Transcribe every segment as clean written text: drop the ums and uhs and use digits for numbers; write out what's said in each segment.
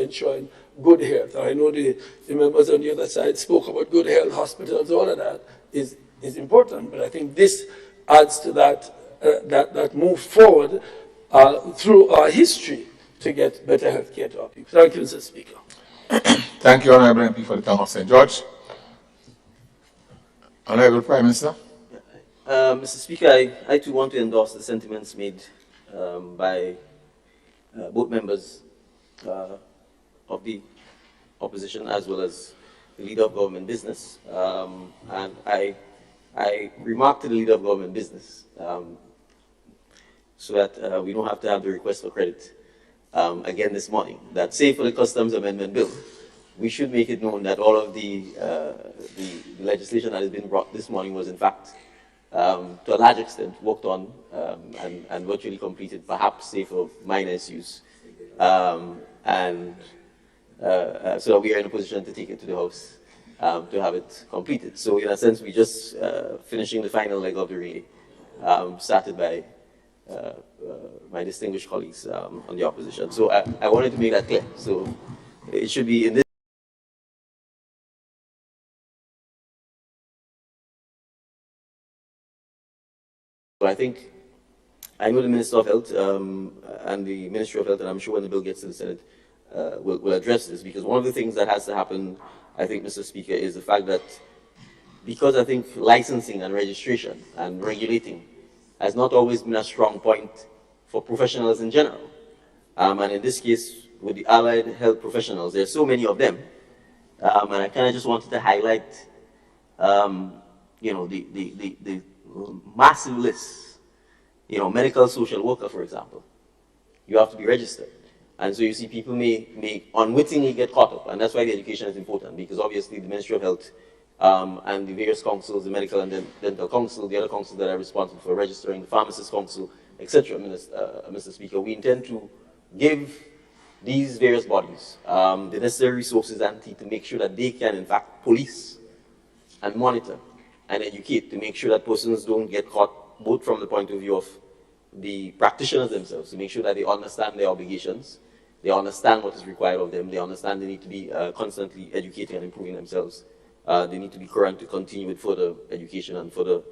ensuring good health. I know the members on the other side spoke about good health, hospitals, all of that is important, but I think this adds to that, that move forward through our history to get better health care to our people. Thank you, Mr. Speaker. Thank you, Honorable MP for the town of St. George. Honorable Prime Minister. Mr. Speaker, I too want to endorse the sentiments made by both members of the opposition as well as the leader of government business. And I remarked to the leader of government business so that we don't have to have the request for credit again this morning, that say for the Customs Amendment Bill, we should make it known that all of the legislation that has been brought this morning was in fact to a large extent worked on and virtually completed, perhaps say for minor issues, so that we are in a position to take it to the House to have it completed. So in a sense, we just finishing the final leg of the relay, started by my distinguished colleagues on the opposition. So I wanted to make that clear. So it should be in this. So I know the Minister of Health and the Ministry of Health, and I'm sure when the bill gets to the Senate, will address this, because one of the things that has to happen, I think, Mr. Speaker, is the fact that because I think licensing and registration and regulating has not always been a strong point for professionals in general. And in this case, with the allied health professionals, there's so many of them. And I kind of just wanted to highlight, you know, the massive list. You know, medical social worker, for example. You have to be registered. And so you see people may unwittingly get caught up. And that's why the education is important, because obviously the Ministry of Health and the various councils, the Medical and Dental Council, the other councils that are responsible for registering, the Pharmacist Council, etc., Mr. Speaker, we intend to give these various bodies the necessary resources and to make sure that they can, in fact, police and monitor and educate to make sure that persons don't get caught, both from the point of view of the practitioners themselves, to make sure that they understand their obligations, they understand what is required of them, they understand they need to be constantly educating and improving themselves. They need to be current to continue with further education and further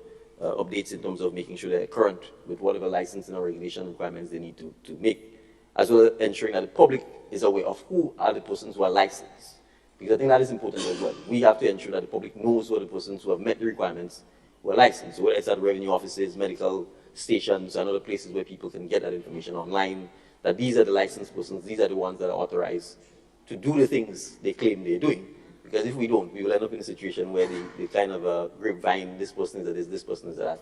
updates in terms of making sure they're current with whatever licensing or regulation requirements they need to make, as well as ensuring that the public is aware of who are the persons who are licensed. Because I think that is important as well. We have to ensure that the public knows who are the persons who have met the requirements who are licensed. So whether it's at revenue offices, medical stations, and other places where people can get that information online, that these are the licensed persons, these are the ones that are authorized to do the things they claim they're doing. Because if we don't, we will end up in a situation where the kind of grapevine, this person is this person is that,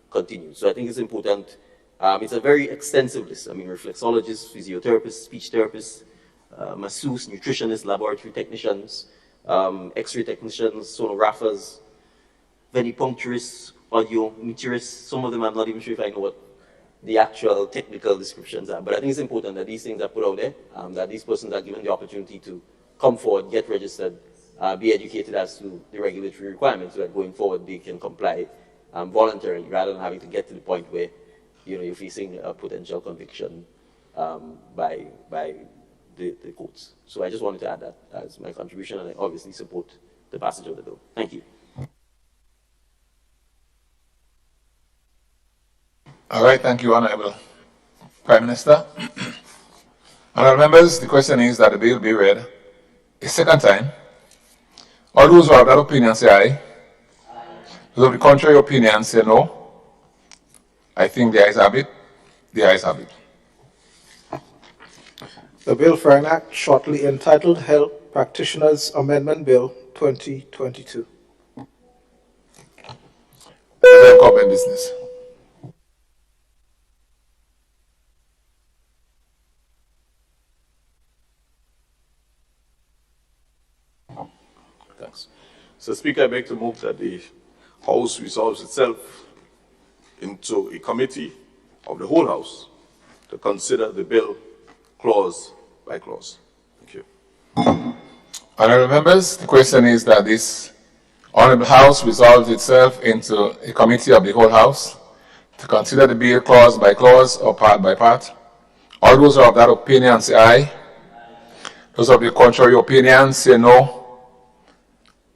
continues. So I think it's important. It's a very extensive list. I mean, reflexologists, physiotherapists, speech therapists, masseuse, nutritionists, laboratory technicians, x-ray technicians, sonographers, venipuncturists, audiometrists. Some of them I'm not even sure if I know what the actual technical descriptions are. But I think it's important that these things are put out there, that these persons are given the opportunity to come forward, get registered, be educated as to the regulatory requirements, so that going forward they can comply voluntarily, rather than having to get to the point where you're facing a potential conviction by the courts. So I just wanted to add that as my contribution, and I obviously support the passage of the bill. Thank you. All right, thank you, Honorable Prime Minister. Honorable members, the question is that the bill be read a second time. All those who have that opinion say aye. Those of the contrary opinion say no. I think the ayes have it. The ayes have it. The bill for an act shortly entitled Health Practitioners Amendment Bill 2022. Government business. Thanks. So, Speaker, I beg to move that the House resolves itself into a committee of the whole House to consider the bill clause by clause. Thank you. Honorable members, the question is that this Honorable House resolves itself into a committee of the whole House to consider the bill clause by clause or part by part. All those who are of that opinion say aye. Those of the contrary opinion say no.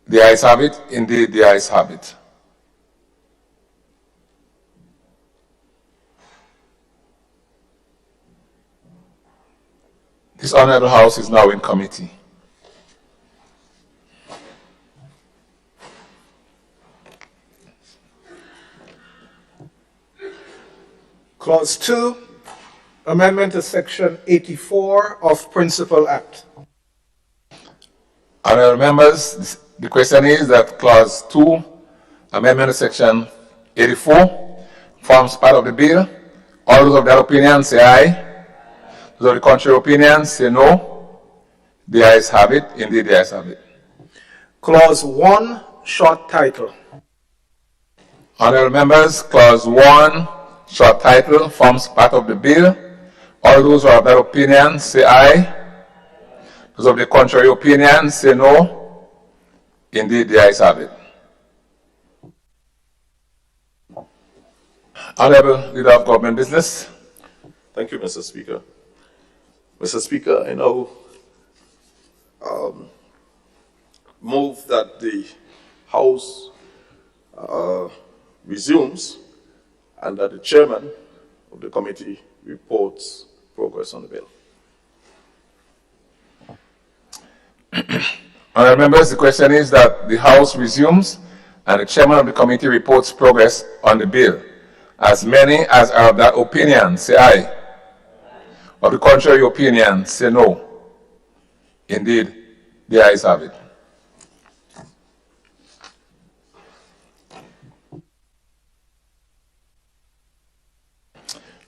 The ayes have it. Indeed, the ayes have it. This Honorable House is now in committee. Clause 2, amendment to Section 84 of Principal Act. Honorable members, the question is that Clause 2, amendment to Section 84, forms part of the bill. All those of that opinion say aye. Those of the contrary opinion say no. The ayes have it. Indeed, the ayes have it. Clause 1, short title. Honorable members, Clause 1, short title, forms part of the bill. All those who have that opinion say aye. Those of the contrary opinion say no. Indeed, the ayes have it. Honorable Leader of Government Business. Thank you, Mr. Speaker. Mr. Speaker, I now move that the House resumes and that the chairman of the committee reports progress on the bill. Honorable members, the question is that the House resumes and the chairman of the committee reports progress on the bill. As many as are of that opinion say aye. Of the contrary opinion say no. Indeed, the ayes have it.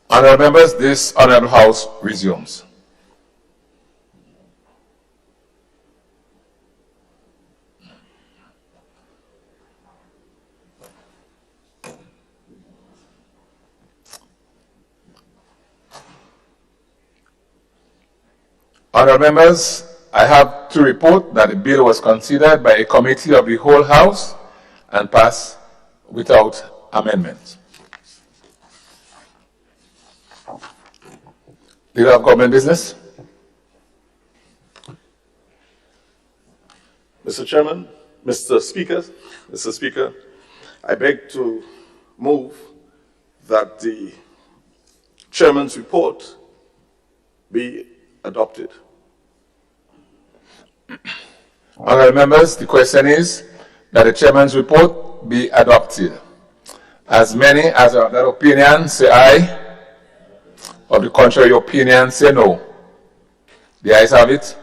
Honorable members, this Honorable House resumes. Honorable members, I have to report that the bill was considered by a committee of the whole House and passed without amendment. Leader of Government Business. Mr. Chairman, Mr. Speaker, I beg to move that the chairman's report be adopted. Honorable members, the question is that the chairman's report be adopted. As many as are of that opinion say aye. Of the contrary opinion say no. The ayes have it.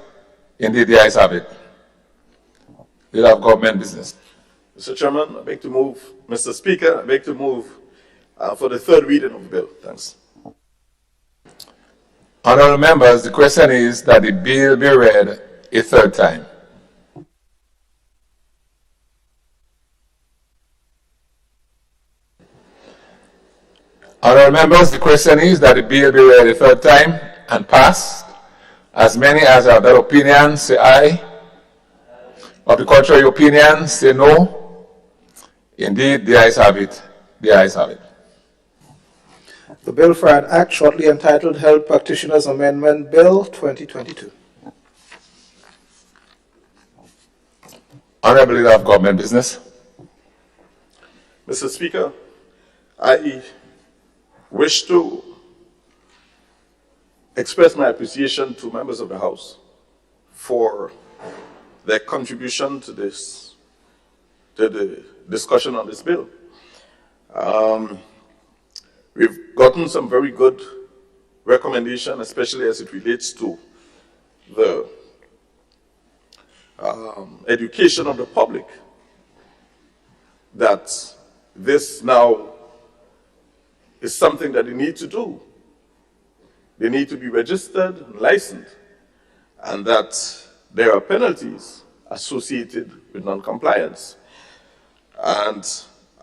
Indeed, the ayes have it. Leader of Government Business. Mr. Chairman, I beg to move. Mr. Speaker, I beg to move for the third reading of the bill. Thanks. Honorable members, the question is that the bill be read a third time. Honorable members, the question is that the bill be read a third time and passed. As many as are of that opinion say aye. Of the contrary opinion say no. Indeed, the ayes have it. The ayes have it. The bill for an act shortly entitled Health Practitioners Amendment Bill 2022. Honorable Leader of Government Business. Mr. Speaker, I wish to express my appreciation to members of the House for their contribution to the discussion on this bill. We've gotten some very good recommendations, especially as it relates to the education of the public, that this now is something that they need to do. They need to be registered and licensed, and that there are penalties associated with non-compliance. And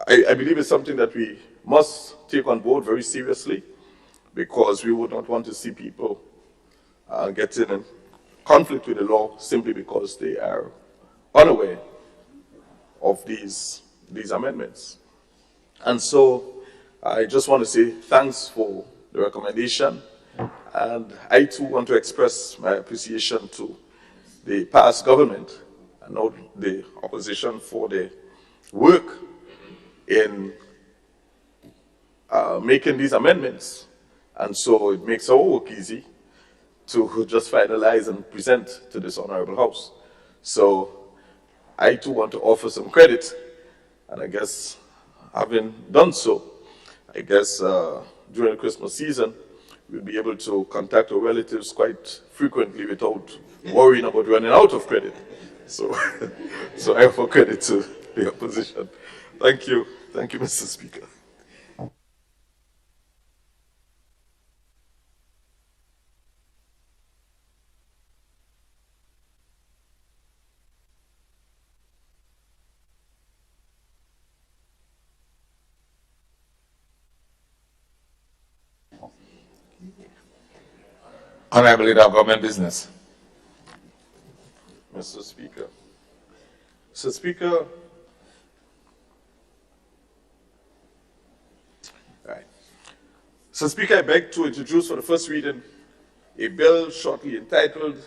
I believe it's something that we must take on board very seriously, because we would not want to see people getting in conflict with the law simply because they are unaware of these amendments. And so I just want to say thanks for the recommendation, and I too want to express my appreciation to the past government and now the opposition for the work in making these amendments. And so it makes our work easy to just finalize and present to this Honorable House. So I too want to offer some credit, and I guess having done so, I guess during the Christmas season, we'll be able to contact our relatives quite frequently without worrying about running out of credit. So, so I offer credit to the opposition. Thank you. Thank you, Mr. Speaker. Honorable Leader of Government Business. Mr. Speaker. Mr. Speaker, Mr. Speaker, I beg to introduce for the first reading a bill shortly entitled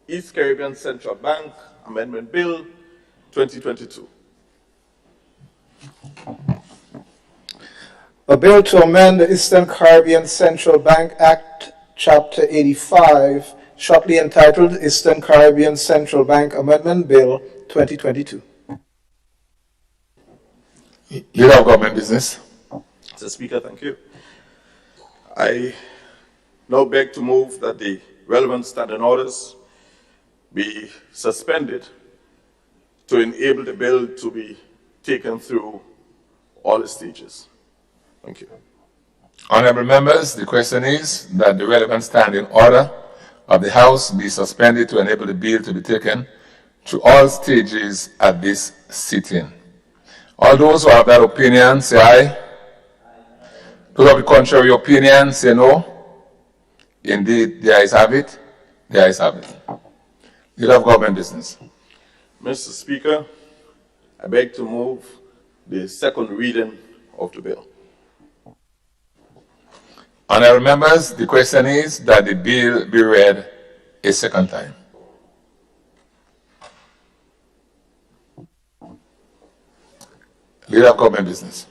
East Caribbean Central Bank Amendment Bill 2022. A bill to amend the Eastern Caribbean Central Bank Act, Chapter 85, shortly entitled Eastern Caribbean Central Bank Amendment Bill 2022. Leader of Government Business. Mr. Speaker, thank you. I now beg to move that the relevant standing orders be suspended to enable the bill to be taken through all the stages. Thank you. Honorable members, the question is that the relevant standing order of the House be suspended to enable the bill to be taken through all stages at this sitting. All those who have that opinion, say aye. Those of the contrary opinion, say no. Indeed, the ayes have it. The ayes have it. Leader of Government Business. Mr. Speaker, I beg to move the second reading of the bill. Honorable members, the question is that the bill be read a second time. Leader of Government Business.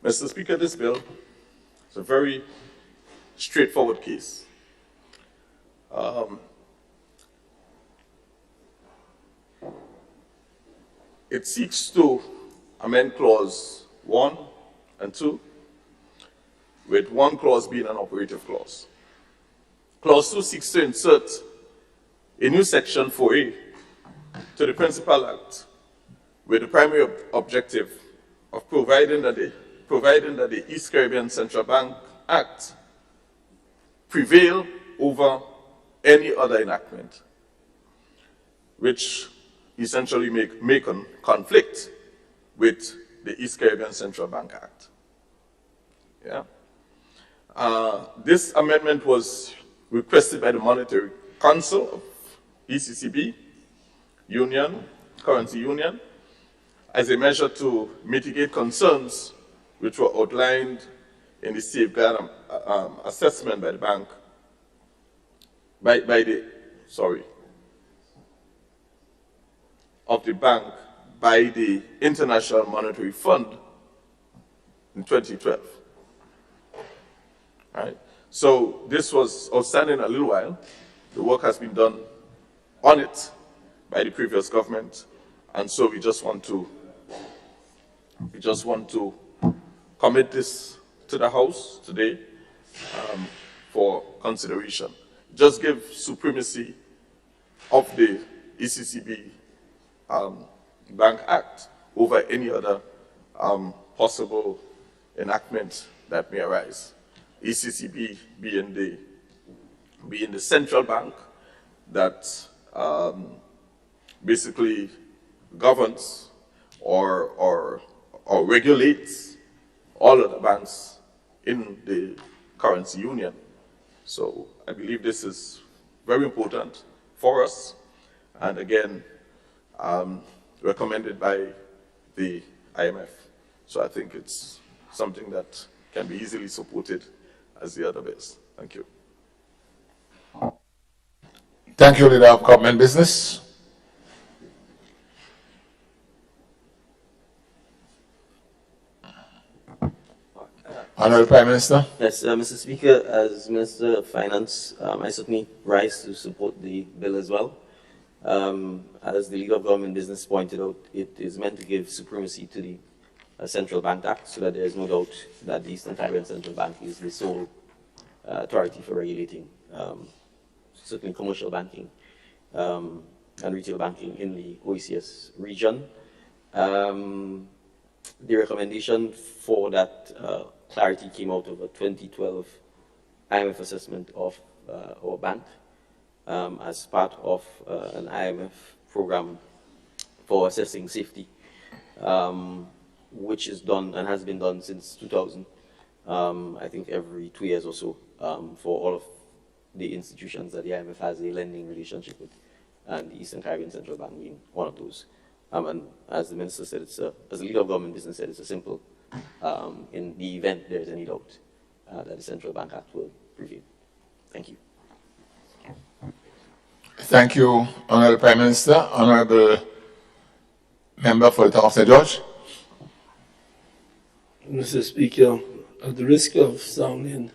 Mr. Speaker, this bill is a very straightforward case. It seeks to amend clause 1 and 2, with one clause being an operative clause. Clause 2 seeks to insert a new section 4A to the Principal Act with the primary objective of providing that the East Caribbean Central Bank Act prevail over any other enactment, which essentially may conflict with the East Caribbean Central Bank Act. Yeah. This amendment was requested by the Monetary Council of ECCB, Currency Union, as a measure to mitigate concerns which were outlined in the safeguard assessment by the bank, of the bank by the International Monetary Fund in 2012. Right? So this was outstanding a little while. The work has been done on it by the previous government, and so we just want to commit this to the House today for consideration. Just give supremacy of the ECCB Bank Act over any other possible enactment that may arise. ECCB being the central bank that basically governs or regulates all of the banks in the currency union. So I believe this is very important for us, and again, recommended by the IMF. So I think it's something that can be easily supported as the other bills. Thank you. Thank you, Leader of Government Business. Honorable Prime Minister. Yes, Mr. Speaker, as Minister of Finance, I certainly rise to support the bill as well. As the Leader of Government Business pointed out, it is meant to give supremacy to the Central Bank Act so that there is no doubt that the Eastern Caribbean Central Bank is the sole authority for regulating certainly commercial banking and retail banking in the OECS region. The recommendation for that clarity came out of a 2012 IMF assessment of our bank as part of an IMF program for assessing safety, which is done and has been done since 2000, I think every 2 years or so, for all of the institutions that the IMF has a lending relationship with, and the Eastern Caribbean Central Bank being one of those. And as the Minister said, as the Leader of Government Business said, it's a simple, in the event there is any doubt that the Central Bank Act will prevail. Thank you. Thank you, Honorable Prime Minister. Honorable Member for the Town of St. George. Mr. Speaker, at the risk of sounding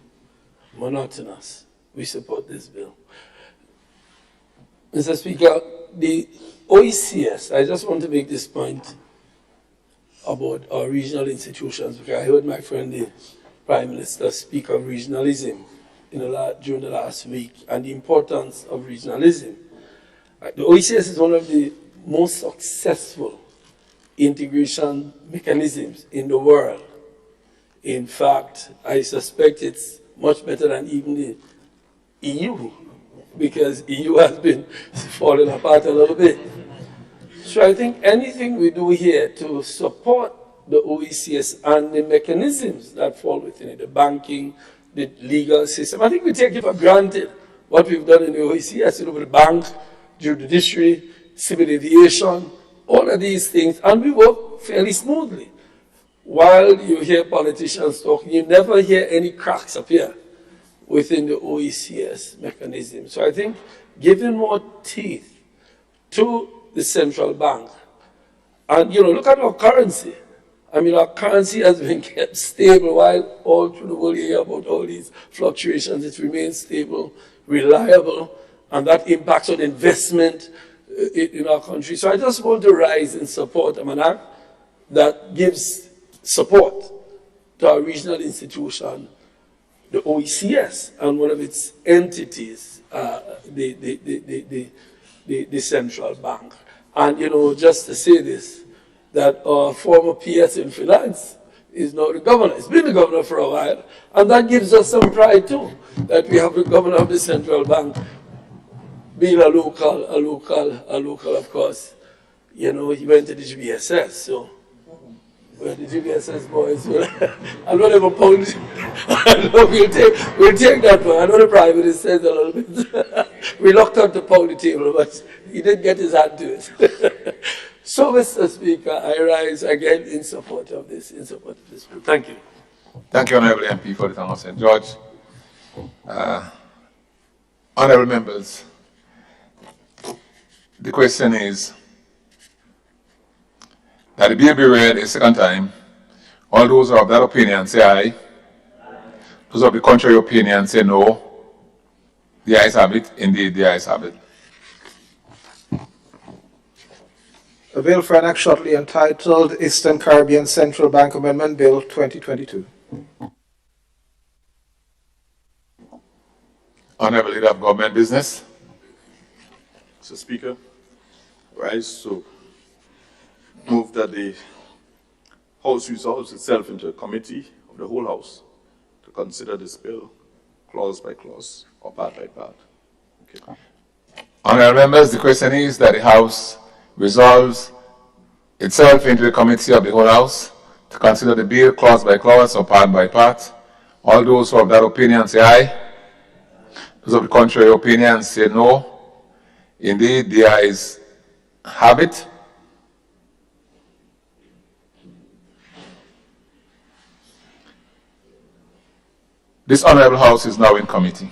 monotonous, we support this bill. Mr. Speaker, the OECS, I just want to make this point about our regional institutions, because I heard my friend, the Prime Minister, speak of regionalism during the last week and the importance of regionalism. The OECS is one of the most successful integration mechanisms in the world. In fact, I suspect it's much better than even the EU, because EU has been falling apart a little bit. So I think anything we do here to support the OECS and the mechanisms that fall within it, the banking, the legal system, I think we take it for granted what we've done in the OECS, with the bank, judiciary, civil aviation, all of these things, and we work fairly smoothly. While you hear politicians talking, you never hear any cracks appear within the OECS mechanism. So I think giving more teeth to the central bank, and look at our currency. I mean, our currency has been kept stable while all through the world you hear about all these fluctuations. It remains stable, reliable, and that impacts on investment in our country. So I just want to rise in support of an act that gives support to our regional institution, the OECS, and one of its entities, the central bank. And, just to say this, that our former PS in finance is now the governor. He's been the governor for a while, and that gives us some pride too, that we have the governor of the central bank being a local, of course. He went to the GBSS, so well, the GBSS boys, I don't have a point. We'll take that one. I know the Prime Minister says a little bit reluctant to pound the table, but he did get his hand to it. So, Mr. Speaker, I rise again in support of this bill. Thank you. Thank you, Honorable MP for the Town of St. George. Honorable members, the question is that the bill be read a second time. All those who are of that opinion say aye. Those of the contrary opinion say no. The ayes have it. Indeed, the ayes have it. A bill for an act shortly entitled Eastern Caribbean Central Bank Amendment Bill 2022. Honorable Leader of Government Business. Mr. Speaker, rise to move that the House resolves itself into a committee of the whole House to consider this bill clause by clause or part by part. Okay. Honorable members, the question is that the House resolves itself into a committee of the whole House to consider the bill clause by clause or part by part. All those who have that opinion say aye. Those of the contrary opinion say no. Indeed, the ayes have it. This Honorable House is now in committee.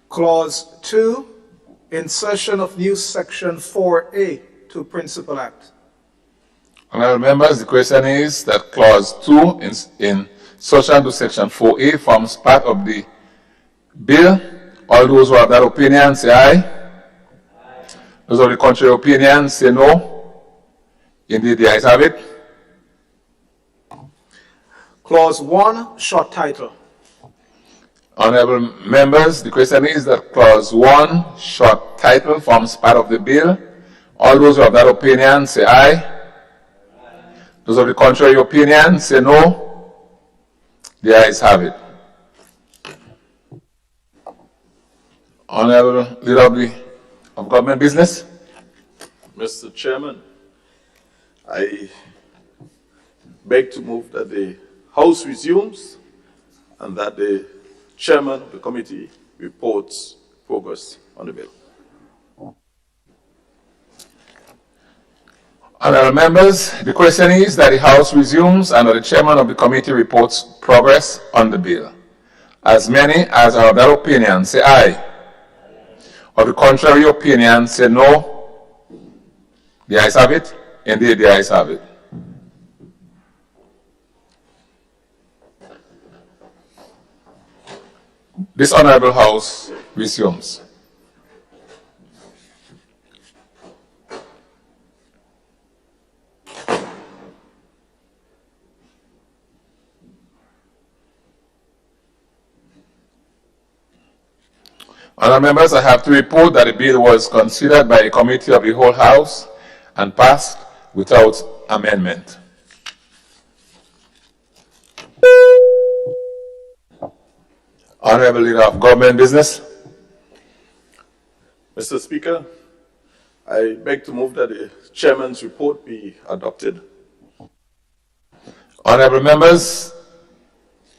Clause 2, insertion of new section 4A to Principal Act. Honorable members, the question is that clause 2 in insertion to section 4A forms part of the bill. All those who have that opinion say aye. Those of the contrary opinion say no. Indeed, the ayes have it. Clause 1, short title. Honorable members, the question is that clause 1, short title, forms part of the bill. All those who have that opinion say aye. Those of the contrary opinion say no. The ayes have it. Honorable Leader of Government Business. Mr. Chairman, I beg to move that the House resumes and that the Chairman of the committee reports progress on the bill. Honorable members, the question is that the House resumes and that the Chairman of the committee reports progress on the bill. As many as are of that opinion say aye. Of the contrary opinion say no. The ayes have it. Indeed, the ayes have it. This Honorable House resumes. Honourable members, I have to report that the bill was considered by a committee of the whole House and passed without amendment. Honourable Leader of Government Business. Mr. Speaker, I beg to move that the Chairman's report be adopted. Honourable members,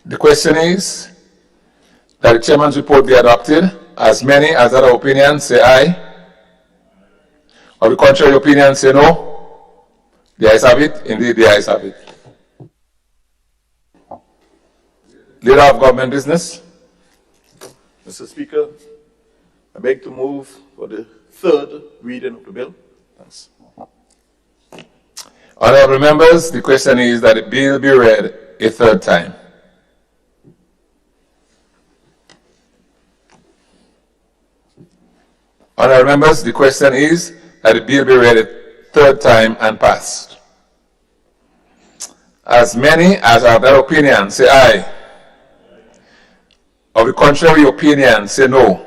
the question is that the Chairman's report be adopted. As many as other opinions say aye. Or the contrary opinion say no. The ayes have it. Indeed, the ayes have it. Leader of Government Business. Mr. Speaker, I beg to move for the third reading of the bill. Thanks. Honourable members, the question is that the bill be read a third time. Honourable members, the question is that the bill be read a third time and passed. As many as are of that opinion say aye. Of the contrary opinion say no.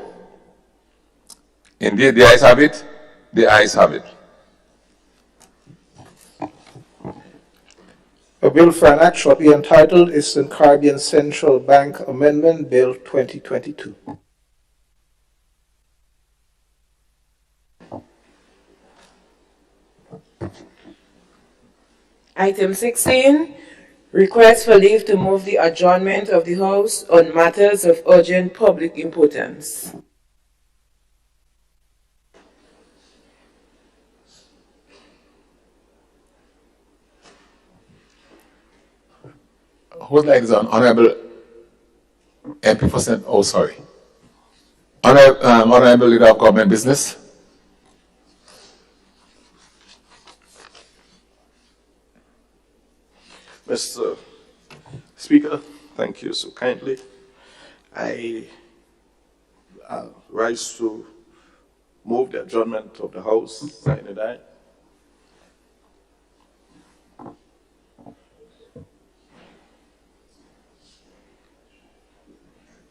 Indeed, the ayes have it. The ayes have it. A bill for an act shortly entitled Eastern Caribbean Central Bank Amendment Bill 2022. Item 16, request for leave to move the adjournment of the House on matters of urgent public importance. Who's like this on? Honourable MP for Senate. Oh, sorry. Honourable Leader of Government Business. Mr. Speaker, thank you so kindly. I rise to move the adjournment of the House, sign it aye.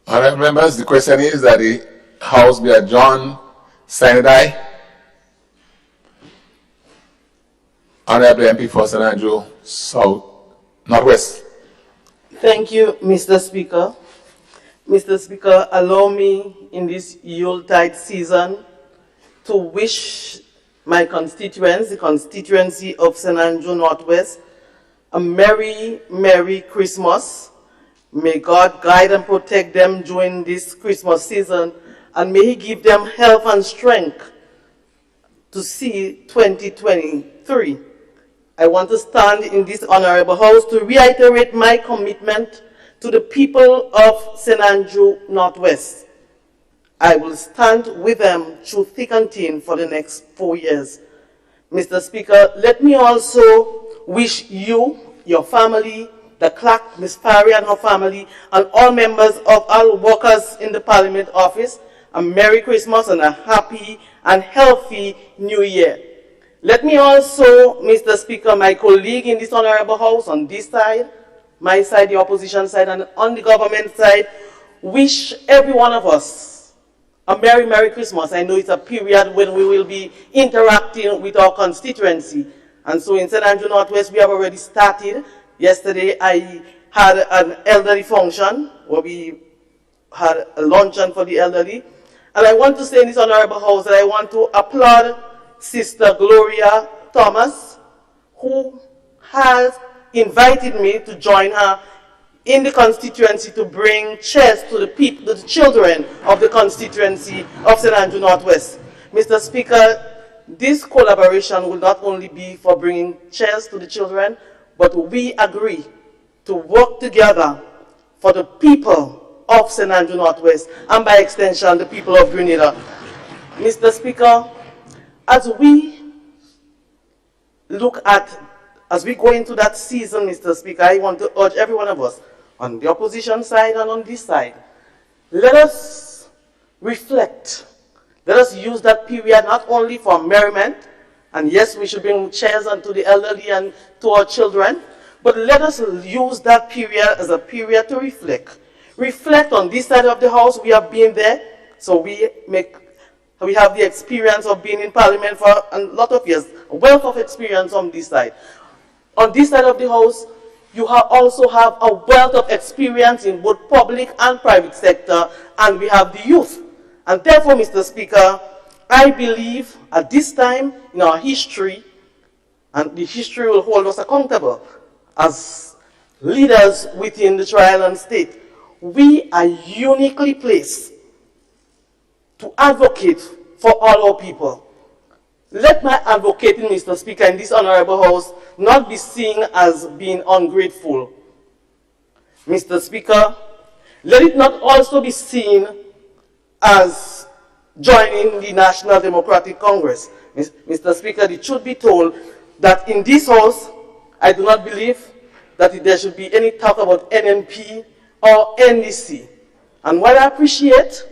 Honourable members, the question is that the House be adjourned, sign it aye. Honourable MP for St. Andrew South, Northwest. Thank you, Mr. Speaker. Mr. Speaker, allow me in this Yuletide season to wish my constituents, the constituency of St. Andrew Northwest, a Merry, Merry Christmas. May God guide and protect them during this Christmas season and may He give them health and strength to see 2023. I want to stand in this honorable house to reiterate my commitment to the people of St. Andrew Northwest. I will stand with them through thick and thin for the next 4 years. Mr. Speaker, let me also wish you, your family, the clerk, Ms. Parry and her family, and all members of all workers in the Parliament office a Merry Christmas and a happy and healthy New Year. Let me also, Mr. Speaker, my colleague in this honorable house on this side, my side, the opposition side, and on the government side, wish every one of us a Merry, Merry Christmas. I know it's a period when we will be interacting with our constituency. And so in St. Andrew Northwest, we have already started. Yesterday, I had an elderly function where we had a luncheon for the elderly. And I want to say in this honorable house that I want to applaud Sister Gloria Thomas, who has invited me to join her in the constituency to bring chairs to the people, to the children of the constituency of St. Andrew Northwest. Mr. Speaker, this collaboration will not only be for bringing chairs to the children, but we agree to work together for the people of St. Andrew Northwest and by extension the people of Grenada. Mr. Speaker, as we go into that season, Mr. Speaker, I want to urge every one of us on the opposition side and on this side, let us reflect. Let us use that period not only for merriment, and yes, we should bring chairs unto the elderly and to our children, but let us use that period as a period to reflect. Reflect on this side of the house. We have been there, so we have the experience of being in Parliament for a lot of years, a wealth of experience on this side. On this side of the house, you also have a wealth of experience in both public and private sector, and we have the youth. And therefore, Mr. Speaker, I believe at this time in our history, and the history will hold us accountable as leaders within the Tri-Island state, we are uniquely placed to advocate for all our people. Let my advocating, Mr. Speaker, in this honorable house not be seen as being ungrateful. Mr. Speaker, let it not also be seen as joining the National Democratic Congress. Mr. Speaker, it should be told that in this house, I do not believe that there should be any talk about NNP or NDC. And what I appreciate,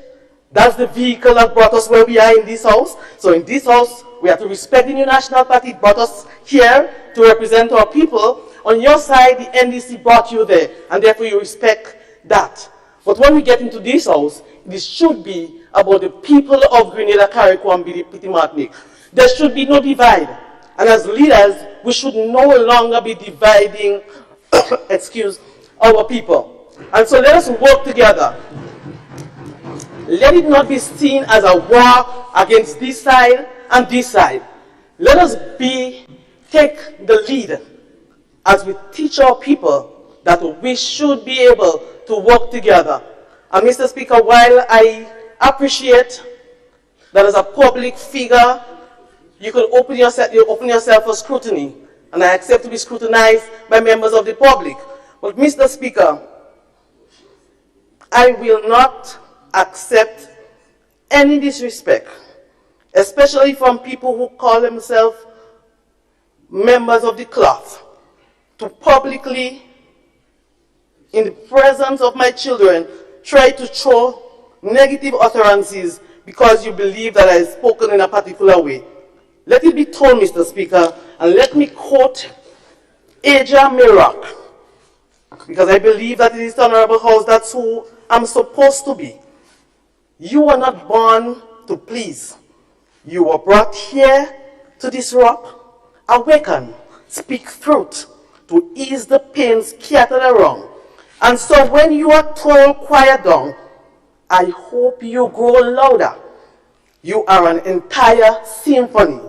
that's the vehicle that brought us where we are in this house. So in this house, we have to respect the new national party. It brought us here to represent our people. On your side, the NDC brought you there, and therefore you respect that. But when we get into this house, this should be about the people of Grenada, Carriacou, and Petit Martinique. There should be no divide. And as leaders, we should no longer be dividing our people. And so let us work together. Let it not be seen as a war against this side and this side. Let us take the lead as we teach our people that we should be able to work together. And Mr. Speaker, while I appreciate that as a public figure, you could open yourself for scrutiny, and I accept to be scrutinized by members of the public. But Mr. Speaker, I will not accept any disrespect, especially from people who call themselves members of the cloth, to publicly, in the presence of my children, try to throw negative utterances because you believe that I have spoken in a particular way. Let it be told, Mr. Speaker, and let me quote Aja Mirak, because I believe that in this honorable house, that's who I'm supposed to be. You were not born to please. You were brought here to disrupt, awaken, speak truth, to ease the pains scattered around. And so when you are told quiet down, I hope you grow louder. You are an entire symphony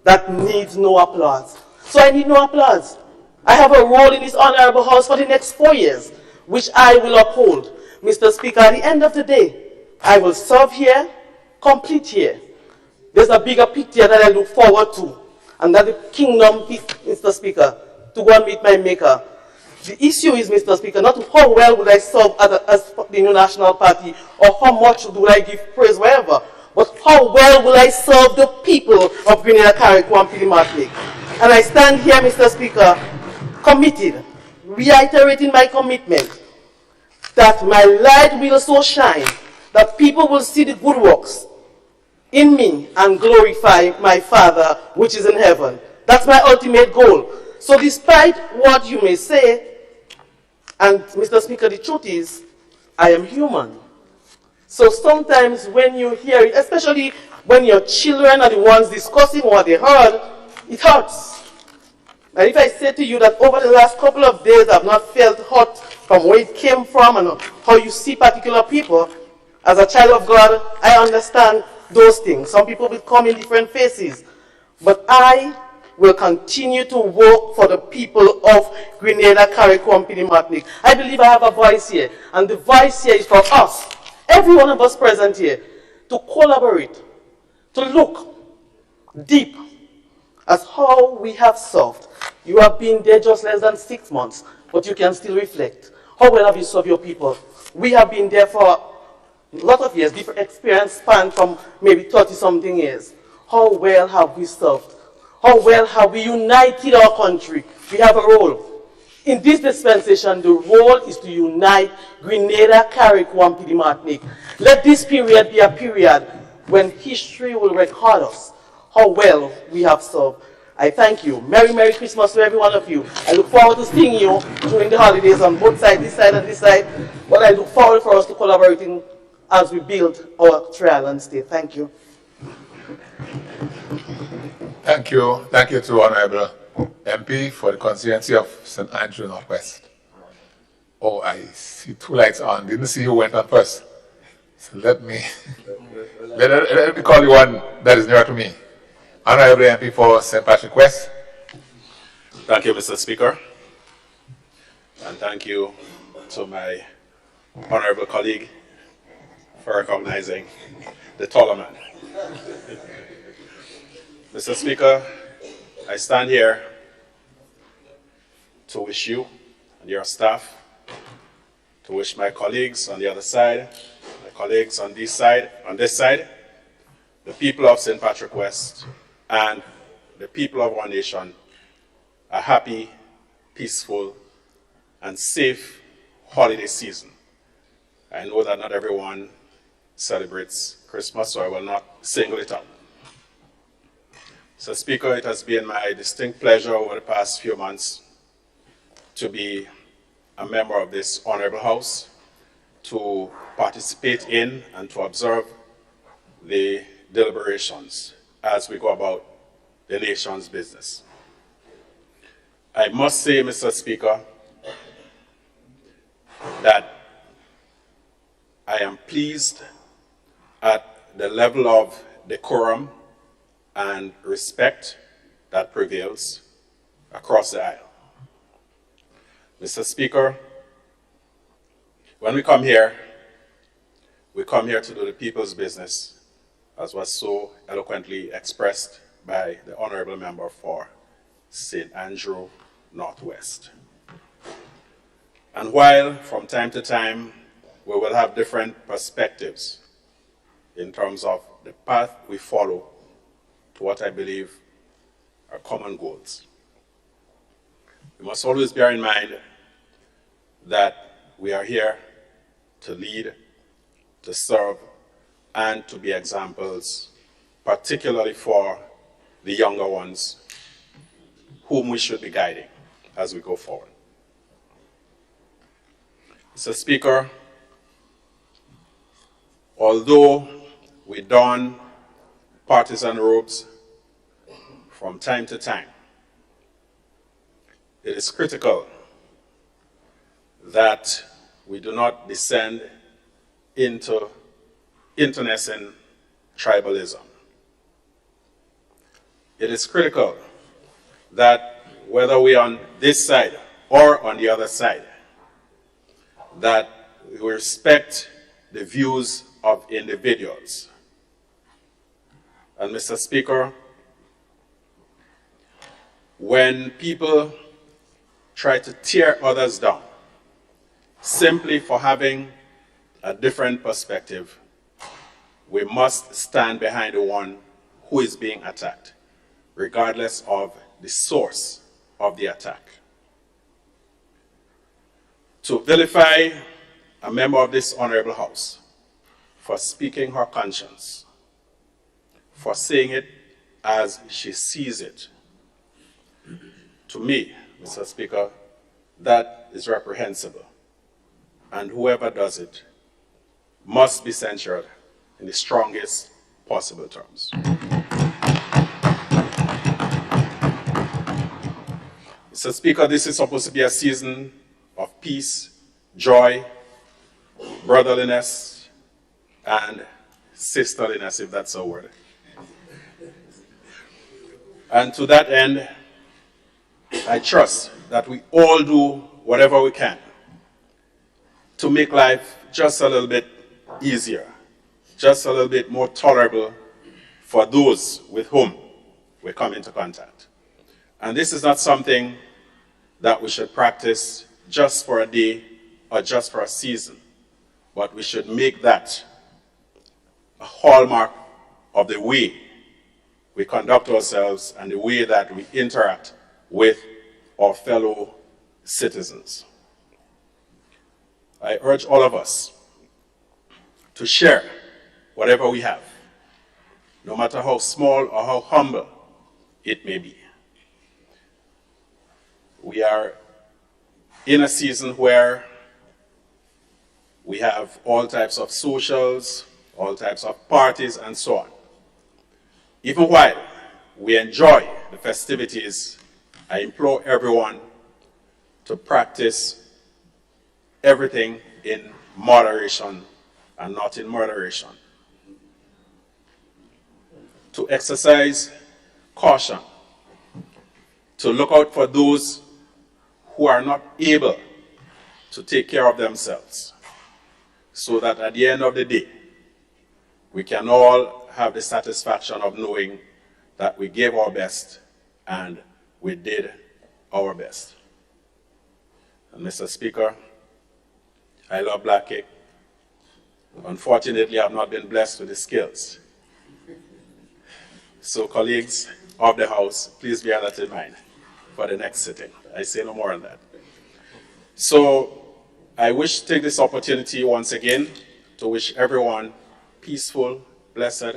that needs no applause. So I need no applause. I have a role in this honorable house for the next 4 years, which I will uphold. Mr. Speaker, at the end of the day, I will serve here, complete here. There's a bigger picture that I look forward to, and that the kingdom, Mr. Speaker, to go and meet my maker. The issue is, Mr. Speaker, not how well would I serve as the new National Party, or how much would I give praise, wherever, but how well will I serve the people of Grenada, Carriacou, and Pili Martinique. And I stand here, Mr. Speaker, committed, reiterating my commitment that my light will so shine that people will see the good works in me and glorify my Father which is in heaven. That's my ultimate goal. So despite what you may say, and Mr. Speaker, the truth is, I am human. So sometimes when you hear it, especially when your children are the ones discussing what they heard, it hurts. And if I say to you that over the last couple of days I've not felt hurt from where it came from and how you see particular people, as a child of God, I understand those things. Some people will come in different faces. But I will continue to work for the people of Grenada, Carriacou, and Pili Martinique. I believe I have a voice here. And the voice here is for us, every one of us present here, to collaborate, to look deep as how we have served. You have been there just less than 6 months, but you can still reflect. How well have you served your people? We have been there for a lot of years, different experience span from maybe 30-something years. How well have we served? How well have we united our country? We have a role. In this dispensation, the role is to unite Grenada, Carriacou, and Pili Martinique. Let this period be a period when history will record us, how well we have served. I thank you. Merry, Merry Christmas to every one of you. I look forward to seeing you during the holidays on both sides, this side and this side. But I look forward for us to collaborating as we build our Tri-Island state. Thank you. Thank you. Thank you to Honorable MP for the constituency of St. Andrew Northwest. Oh, I see 2 lights on. Didn't see who went on first. So let me call you one that is near to me. Honorable MP for St. Patrick West. Thank you, Mr. Speaker. And thank you to my honorable colleague for recognizing the taller man. Mr. Speaker, I stand here to wish you and your staff, to wish my colleagues on the other side, my colleagues on this side, the people of St. Patrick West, and the people of our nation, a happy, peaceful, and safe holiday season. I know that not everyone celebrates Christmas, so I will not single it out. So, Speaker, it has been my distinct pleasure over the past few months to be a member of this honorable House, to participate in and to observe the deliberations as we go about the nation's business. I must say, Mr. Speaker, that I am pleased at the level of decorum and respect that prevails across the aisle. Mr. Speaker, when we come here to do the people's business, as was so eloquently expressed by the honorable member for St. Andrew Northwest. And while from time to time we will have different perspectives in terms of the path we follow to what I believe are common goals, we must always bear in mind that we are here to lead, to serve, and to be examples, particularly for the younger ones whom we should be guiding as we go forward. Mr. Speaker, although we don partisan robes from time to time, it is critical that we do not descend into internecine tribalism. It is critical that whether we are on this side or on the other side, that we respect the views of individuals. And Mr. Speaker, when people try to tear others down simply for having a different perspective, we must stand behind the one who is being attacked, regardless of the source of the attack. To vilify a member of this honorable House for speaking her conscience, for saying it as she sees it, to me, Mr. Speaker, that is reprehensible. And whoever does it must be censured in the strongest possible terms. Mr. Speaker, this is supposed to be a season of peace, joy, brotherliness, and sisterliness, if that's a word. And to that end, I trust that we all do whatever we can to make life just a little bit easier, just a little bit more tolerable for those with whom we come into contact. And this is not something that we should practice just for a day or just for a season, but we should make that a hallmark of the way we conduct ourselves and the way that we interact with our fellow citizens. I urge all of us to share whatever we have, no matter how small or how humble it may be. We are in a season where we have all types of socials, all types of parties, and so on. Even while we enjoy the festivities, I implore everyone to practice everything in moderation and not in moderation. To exercise caution, to look out for those who are not able to take care of themselves, so that at the end of the day, we can all have the satisfaction of knowing that we gave our best and we did our best. And Mr. Speaker, I love black cake. Unfortunately, I've not been blessed with the skills. So colleagues of the House, please bear that in mind for the next sitting. I say no more on that. So I wish to take this opportunity once again to wish everyone peaceful, blessed,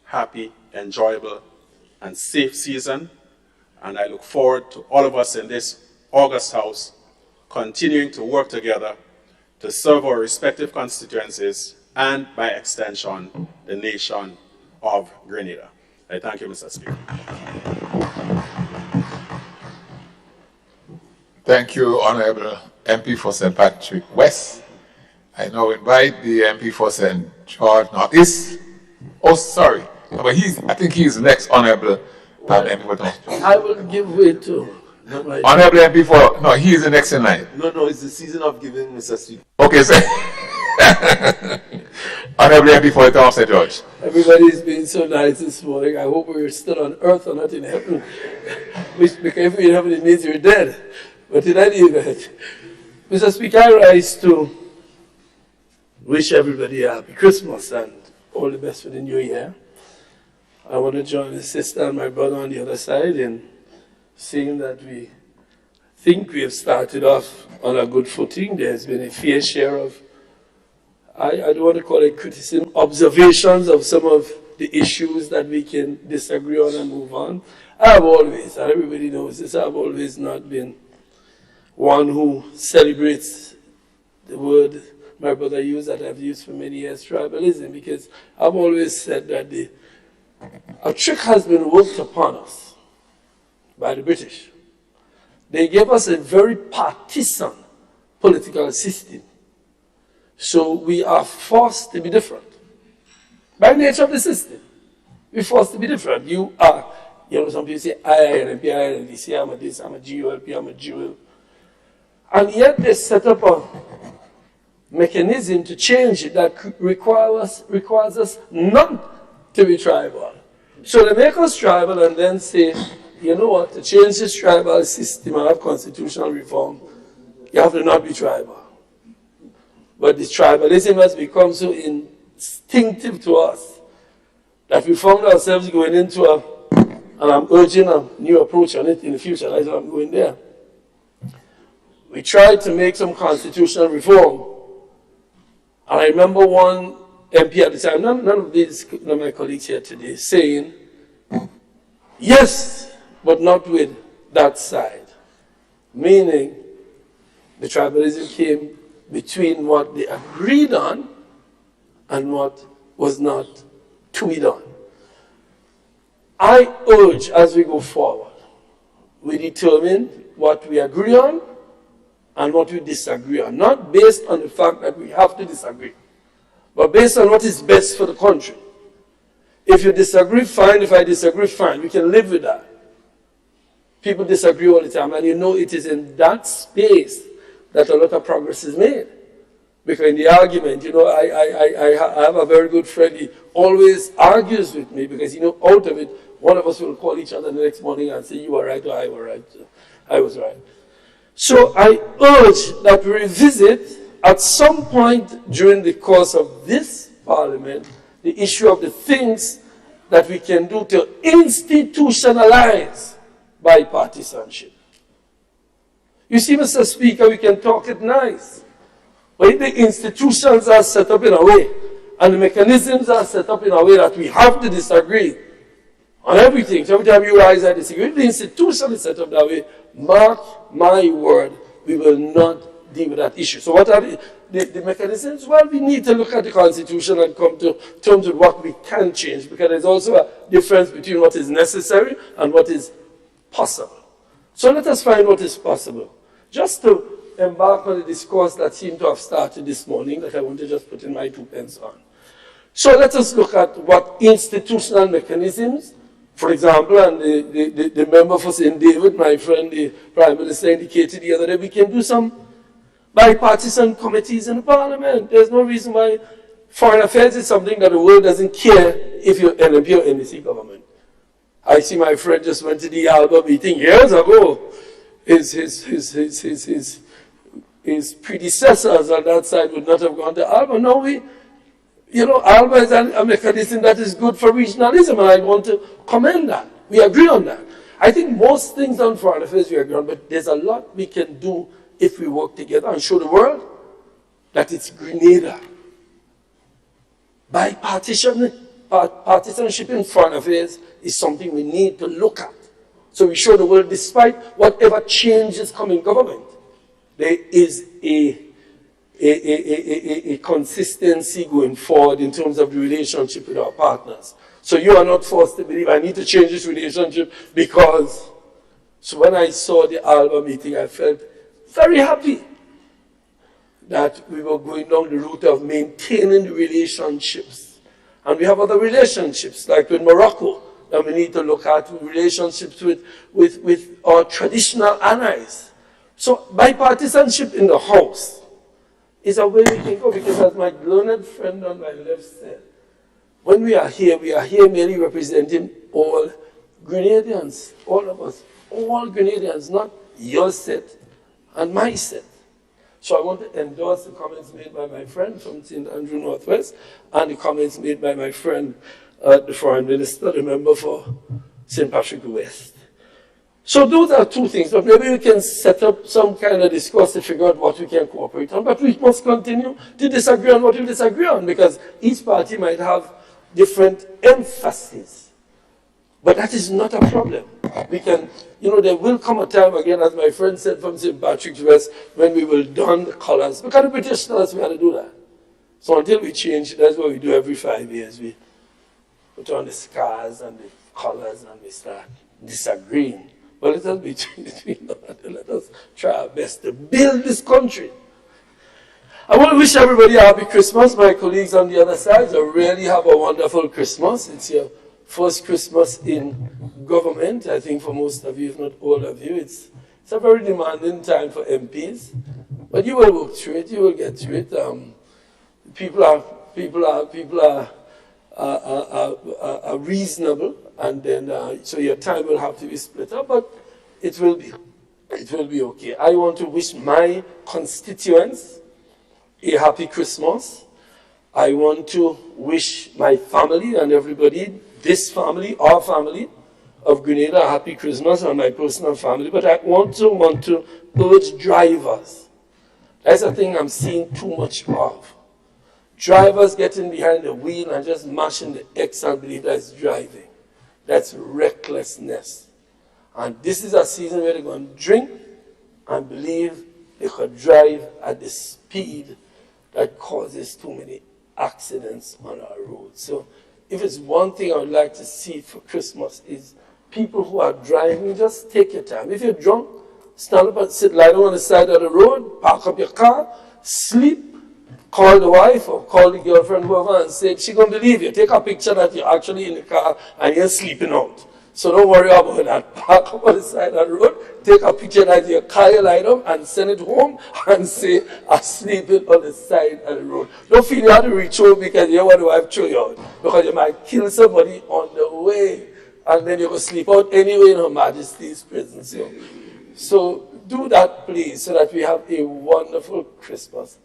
happy, enjoyable, and safe season. And I look forward to all of us in this august House continuing to work together to serve our respective constituencies and, by extension, the nation of Grenada. I thank you, Mr. Speaker. Thank you, Honorable MP for St. Patrick West. I now invite the MP for St. George Northeast. Oh, sorry. But I think he's next, Honorable MP for St. George. I will give way to Honorable MP for, no, he is the next in line. No, it's the season of giving, Mr. Speaker. Okay, sir. Honorable MP for the town of St. George. Everybody's been so nice this morning. I hope we're still on earth and not in heaven. Because if we're in heaven, it means you're dead. But in any event, Mr. Speaker, I rise to wish everybody a happy Christmas and all the best for the new year. I want to join the sister and my brother on the other side in saying that we think we have started off on a good footing. There's been a fair share of, I don't want to call it criticism, observations of some of the issues that we can disagree on and move on. I've always, and everybody knows this, I've always not been one who celebrates the word my brother used that I've used for many years, tribalism, because I've always said that a trick has been worked upon us by the British. They gave us a very partisan political system. So we are forced to be different. By nature of the system, we're forced to be different. You know, some people say, INP, they say, I'm a this, I'm a GULP, I'm a GUL. And yet they set up mechanism to change it that requires us not to be tribal. So they make us tribal and then say, you know what, to change this tribal system and have constitutional reform, you have to not be tribal. But this tribalism has become so instinctive to us that we found ourselves going into and I'm urging a new approach on it in the future, that's why I'm going there. We tried to make some constitutional reform. And I remember one MP at the time, none of my colleagues here today, saying, yes, but not with that side. Meaning, the tribalism came between what they agreed on and what was not to be done. I urge, as we go forward, we determine what we agree on and what we disagree on. Not based on the fact that we have to disagree, but based on what is best for the country. If you disagree, fine. If I disagree, fine. We can live with that. People disagree all the time, and you know it is in that space that a lot of progress is made. Because in the argument, you know, I have a very good friend, he always argues with me because, you know, out of it, one of us will call each other the next morning and say, you were right or I were right. I was right. So I urge that we revisit at some point during the course of this parliament the issue of the things that we can do to institutionalize bipartisanship. You see, Mr. Speaker, we can talk it nice. But if the institutions are set up in a way, and the mechanisms are set up in a way that we have to disagree on everything, so every time you rise, I disagree. If the institution is set up that way, mark my word, we will not deal with that issue. So what are the mechanisms? Well, we need to look at the Constitution and come to terms with what we can change, because there's also a difference between what is necessary and what is possible. So let us find what is possible. Just to embark on the discourse that seemed to have started this morning, that I want to just put in my 2 pence on. So let us look at what institutional mechanisms, for example, and the member for St. David, my friend, the Prime Minister, indicated the other day, we can do some bipartisan committees in the Parliament. There's no reason why foreign affairs is something that the world doesn't care if you're LMP or NDC government. I see my friend just went to the ALBA meeting years ago. His predecessors on that side would not have gone to ALBA. No, you know, ALBA is a mechanism that is good for regionalism, and I want to commend that. We agree on that. I think most things on foreign affairs we agree on, but there's a lot we can do if we work together and show the world that it's Grenada. Partisanship in foreign affairs is something we need to look at. So we show the world, despite whatever changes come in government, there is a consistency going forward in terms of the relationship with our partners. So you are not forced to believe I need to change this relationship because. So when I saw the ALBA meeting, I felt very happy that we were going down the route of maintaining the relationships. And we have other relationships, like with Morocco, that we need to look at, relationships with our traditional allies. So bipartisanship in the House is a way we can go, because as my learned friend on my left said, when we are here merely representing all Grenadians, all of us, all Grenadians, not your set and my set. So I want to endorse the comments made by my friend from St. Andrew Northwest and the comments made by my friend, the Foreign Minister, the member for St. Patrick West. So those are two things, but maybe we can set up some kind of discourse to figure out what we can cooperate on, but we must continue to disagree on what we disagree on, because each party might have different emphasis. But that is not a problem. We can, you know, there will come a time again, as my friend said from St. Patrick's West, when we will don the colors. Because the British tell us we had to do that. So until we change, that's what we do every 5 years. We put on the scars and the colors and we start disagreeing. But let us be between us. Let us try our best to build this country. I want to wish everybody a happy Christmas. My colleagues on the other side, so really have a wonderful Christmas. It's your first Christmas in government. I think for most of you, if not all of you, it's a very demanding time for MPs. But you will work through it. You will get through it. People are reasonable, and then so your time will have to be split up, but it will be okay. I want to wish my constituents a happy Christmas. I want to wish my family and everybody, this family, our family of Grenada, a happy Christmas, and my personal family. But I also want to urge drivers. That's a thing I'm seeing too much of. Drivers getting behind the wheel and just mashing the X and believe that's driving. That's recklessness. And this is a season where they're going to drink and believe they could drive at the speed that causes too many accidents on our roads. So if it's one thing I would like to see for Christmas is people who are driving, just take your time. If you're drunk, stand up and lie down on the side of the road, park up your car, sleep, call the wife or call the girlfriend, whoever, and say, she's going to believe you. Take a picture that you're actually in the car and you're sleeping out. So don't worry about that. Park up on the side of the road, take a picture that your car light up and send it home and say, I'm sleeping on the side of the road. Don't feel you have to reach home because you want the wife to throw you out. Because you might kill somebody on the way and then you're going to sleep out anyway in Her Majesty's presence. So do that, please, so that we have a wonderful Christmas.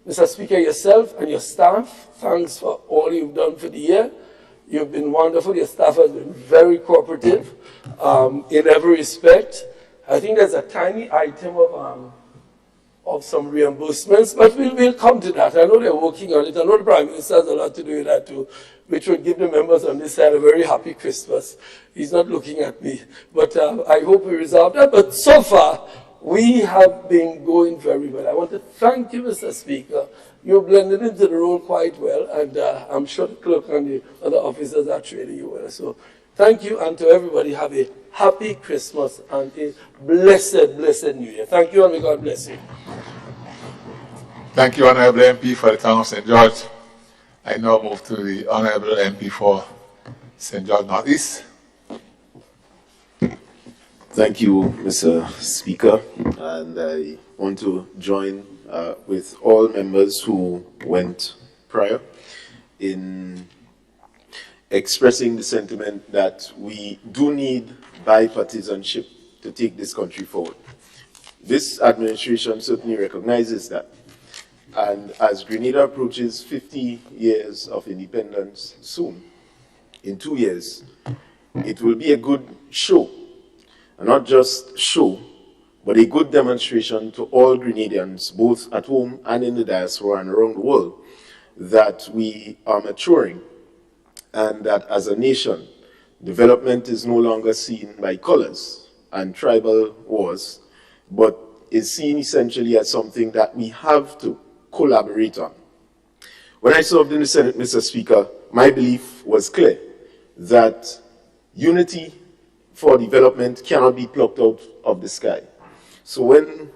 Mr. Speaker, yourself and your staff, thanks for all you've done for the year. You've been wonderful. Your staff has been very cooperative in every respect. I think there's a tiny item of some reimbursements, but we'll come to that. I know they're working on it. I know the Prime Minister has a lot to do with that too, which will give the members on this side a very happy Christmas. He's not looking at me, but I hope we resolve that. But so far, we have been going very well. I want to thank you, Mr. Speaker. You blended into the role quite well, and I'm sure the clerk and the other officers are treating you well. So thank you, and to everybody, have a happy Christmas and a blessed, blessed New Year. Thank you, and may God bless you. Thank you, Honourable MP for the town of St. George. I now move to the Honourable MP for St. George North East. Thank you, Mr. Speaker, and I want to join with all members who went prior in expressing the sentiment that we do need bipartisanship to take this country forward. This administration certainly recognizes that. And as Grenada approaches 50 years of independence soon, in 2 years, it will be a good show, and not just show, but a good demonstration to all Grenadians, both at home and in the diaspora and around the world, that we are maturing and that as a nation, development is no longer seen by colors and tribal wars, but is seen essentially as something that we have to collaborate on. When I served in the Senate, Mr. Speaker, my belief was clear that unity for development cannot be plucked out of the sky. So when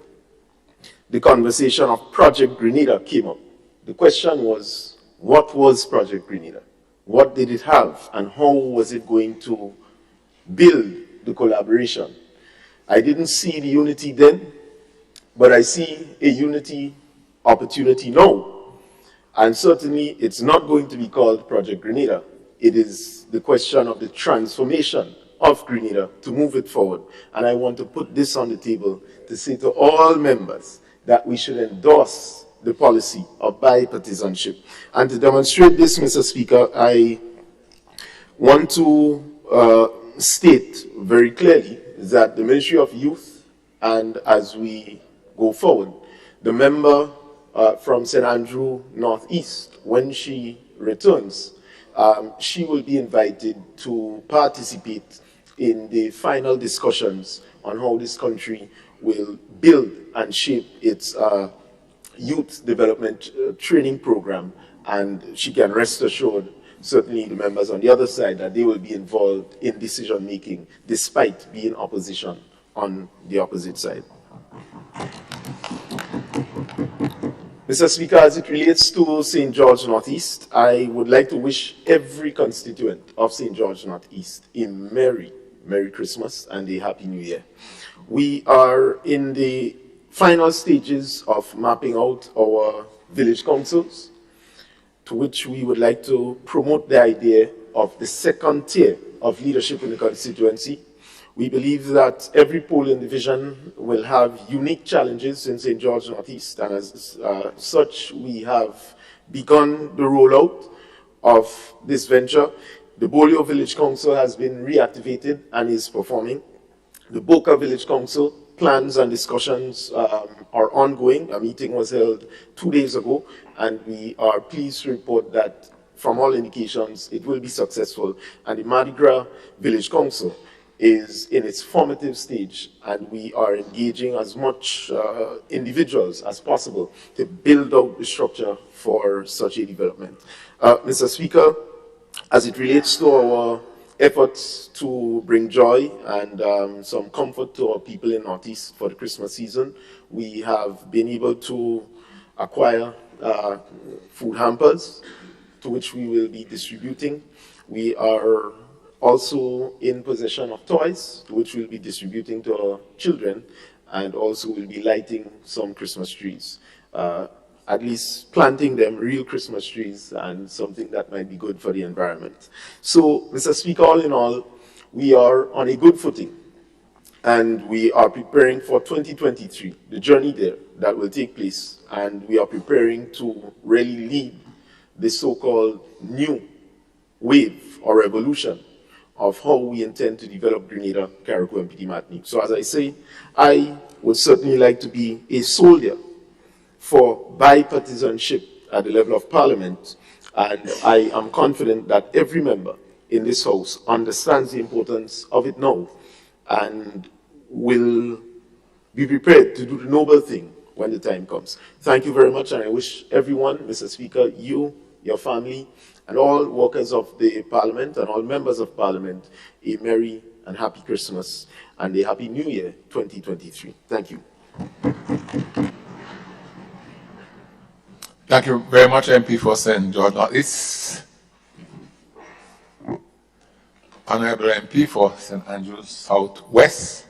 the conversation of Project Grenada came up, the question was, what was Project Grenada? What did it have, and how was it going to build the collaboration? I didn't see the unity then, but I see a unity opportunity now. And certainly it's not going to be called Project Grenada. It is the question of the transformation of Grenada to move it forward. And I want to put this on the table to say to all members that we should endorse the policy of bipartisanship. And to demonstrate this, Mr. Speaker, I want to state very clearly that the Ministry of Youth, and as we go forward, the member from St. Andrew Northeast, when she returns, she will be invited to participate in the final discussions on how this country will build and shape its youth development training program. And she can rest assured, certainly the members on the other side, that they will be involved in decision making despite being opposition on the opposite side. Mr. Speaker, as it relates to St. George Northeast, I would like to wish every constituent of St. George Northeast a Merry Christmas and a Happy New Year. We are in the final stages of mapping out our village councils, to which we would like to promote the idea of the second tier of leadership in the constituency. We believe that every polling division will have unique challenges in St. George Northeast, and as such, we have begun the rollout of this venture. The Bolio Village Council has been reactivated and is performing. The Boca Village Council plans and discussions are ongoing. A meeting was held 2 days ago, and we are pleased to report that from all indications, it will be successful. And the Mardi Gras Village Council is in its formative stage, and we are engaging as much individuals as possible to build out the structure for such a development. Mr. Speaker, as it relates to our efforts to bring joy and some comfort to our people in Northeast for the Christmas season, we have been able to acquire food hampers, to which we will be distributing. We are also in possession of toys, which we'll be distributing to our children, and also we'll be lighting some Christmas trees. At least planting them real Christmas trees, and something that might be good for the environment. So, Mr. Speaker, all in all, we are on a good footing, and we are preparing for 2023, the journey there that will take place, and we are preparing to really lead the so-called new wave or revolution of how we intend to develop Grenada, Carriacou, and Petit Martinique. So as I say, I would certainly like to be a soldier for bipartisanship at the level of Parliament, and I am confident that every member in this House understands the importance of it now and will be prepared to do the noble thing when the time comes. Thank you very much, and I wish everyone, Mr. Speaker, you, your family, and all workers of the Parliament and all members of Parliament a Merry and Happy Christmas and a Happy New Year 2023. Thank you. Thank you very much, MP for St. George Northeast. Honorable MP for St. Andrews Southwest.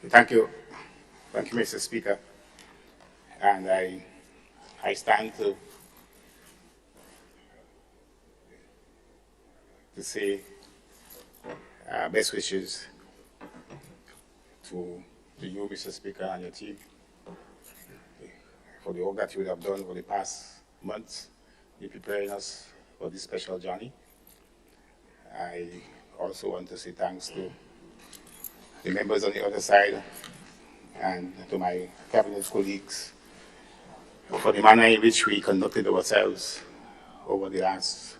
Thank you. Thank you, Mr. Speaker. And I stand to say best wishes to you, Mr. Speaker, and your team for the work that you have done over the past months in preparing us for this special journey. I also want to say thanks to the members on the other side and to my cabinet colleagues for the manner in which we conducted ourselves over the last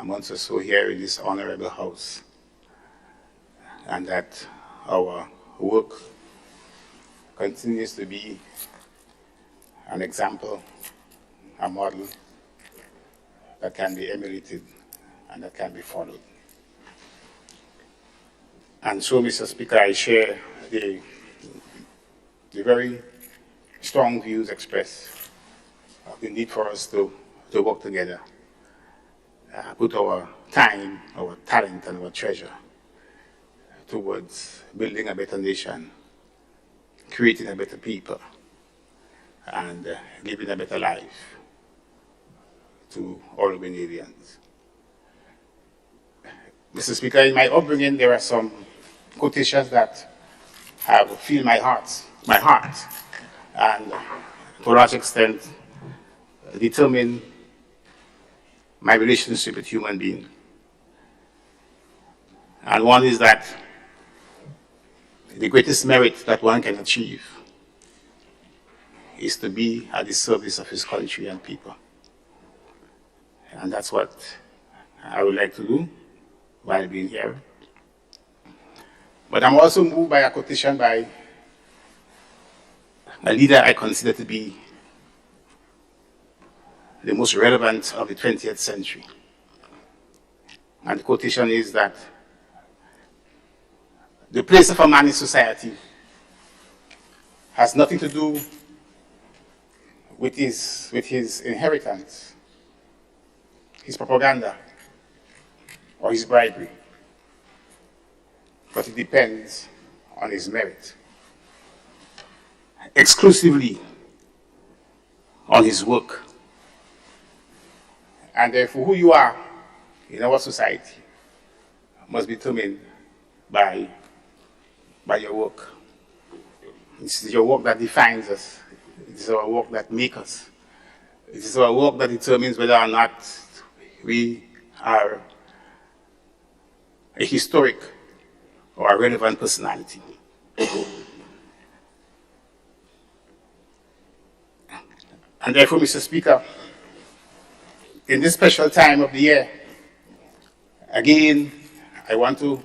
months or so here in this honorable house, and that our work continues to be an example, a model that can be emulated and that can be followed. And so, Mr. Speaker, I share the very strong views expressed of the need for us to work together, put our time, our talent, and our treasure towards building a better nation, creating a better people, and giving a better life to all Grenadians. Mr. Speaker, in my upbringing, there are some quotations that have filled my heart, and to a large extent determine my relationship with human beings. And one is that the greatest merit that one can achieve is to be at the service of his country and people. And that's what I would like to do while being here. But I'm also moved by a quotation by a leader I consider to be the most relevant of the 20th century. And the quotation is that the place of a man in society has nothing to do with his inheritance, his propaganda, or his bribery, but it depends on his merit. exclusively on his work. And therefore, who you are in our society must be determined by your work. It is your work that defines us. It is our work that makes us. It is our work that determines whether or not we are a historic or a relevant personality. And therefore, Mr. Speaker, in this special time of the year, again, I want to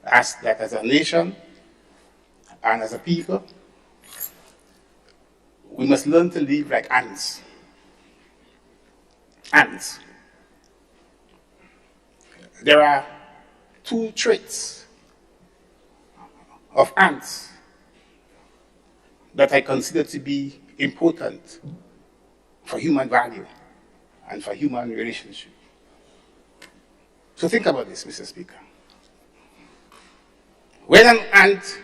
ask that as a nation and as a people, we must learn to live like ants. Ants. There are two traits of ants that I consider to be important for human value and for human relationship. So think about this, Mr. Speaker. When an ant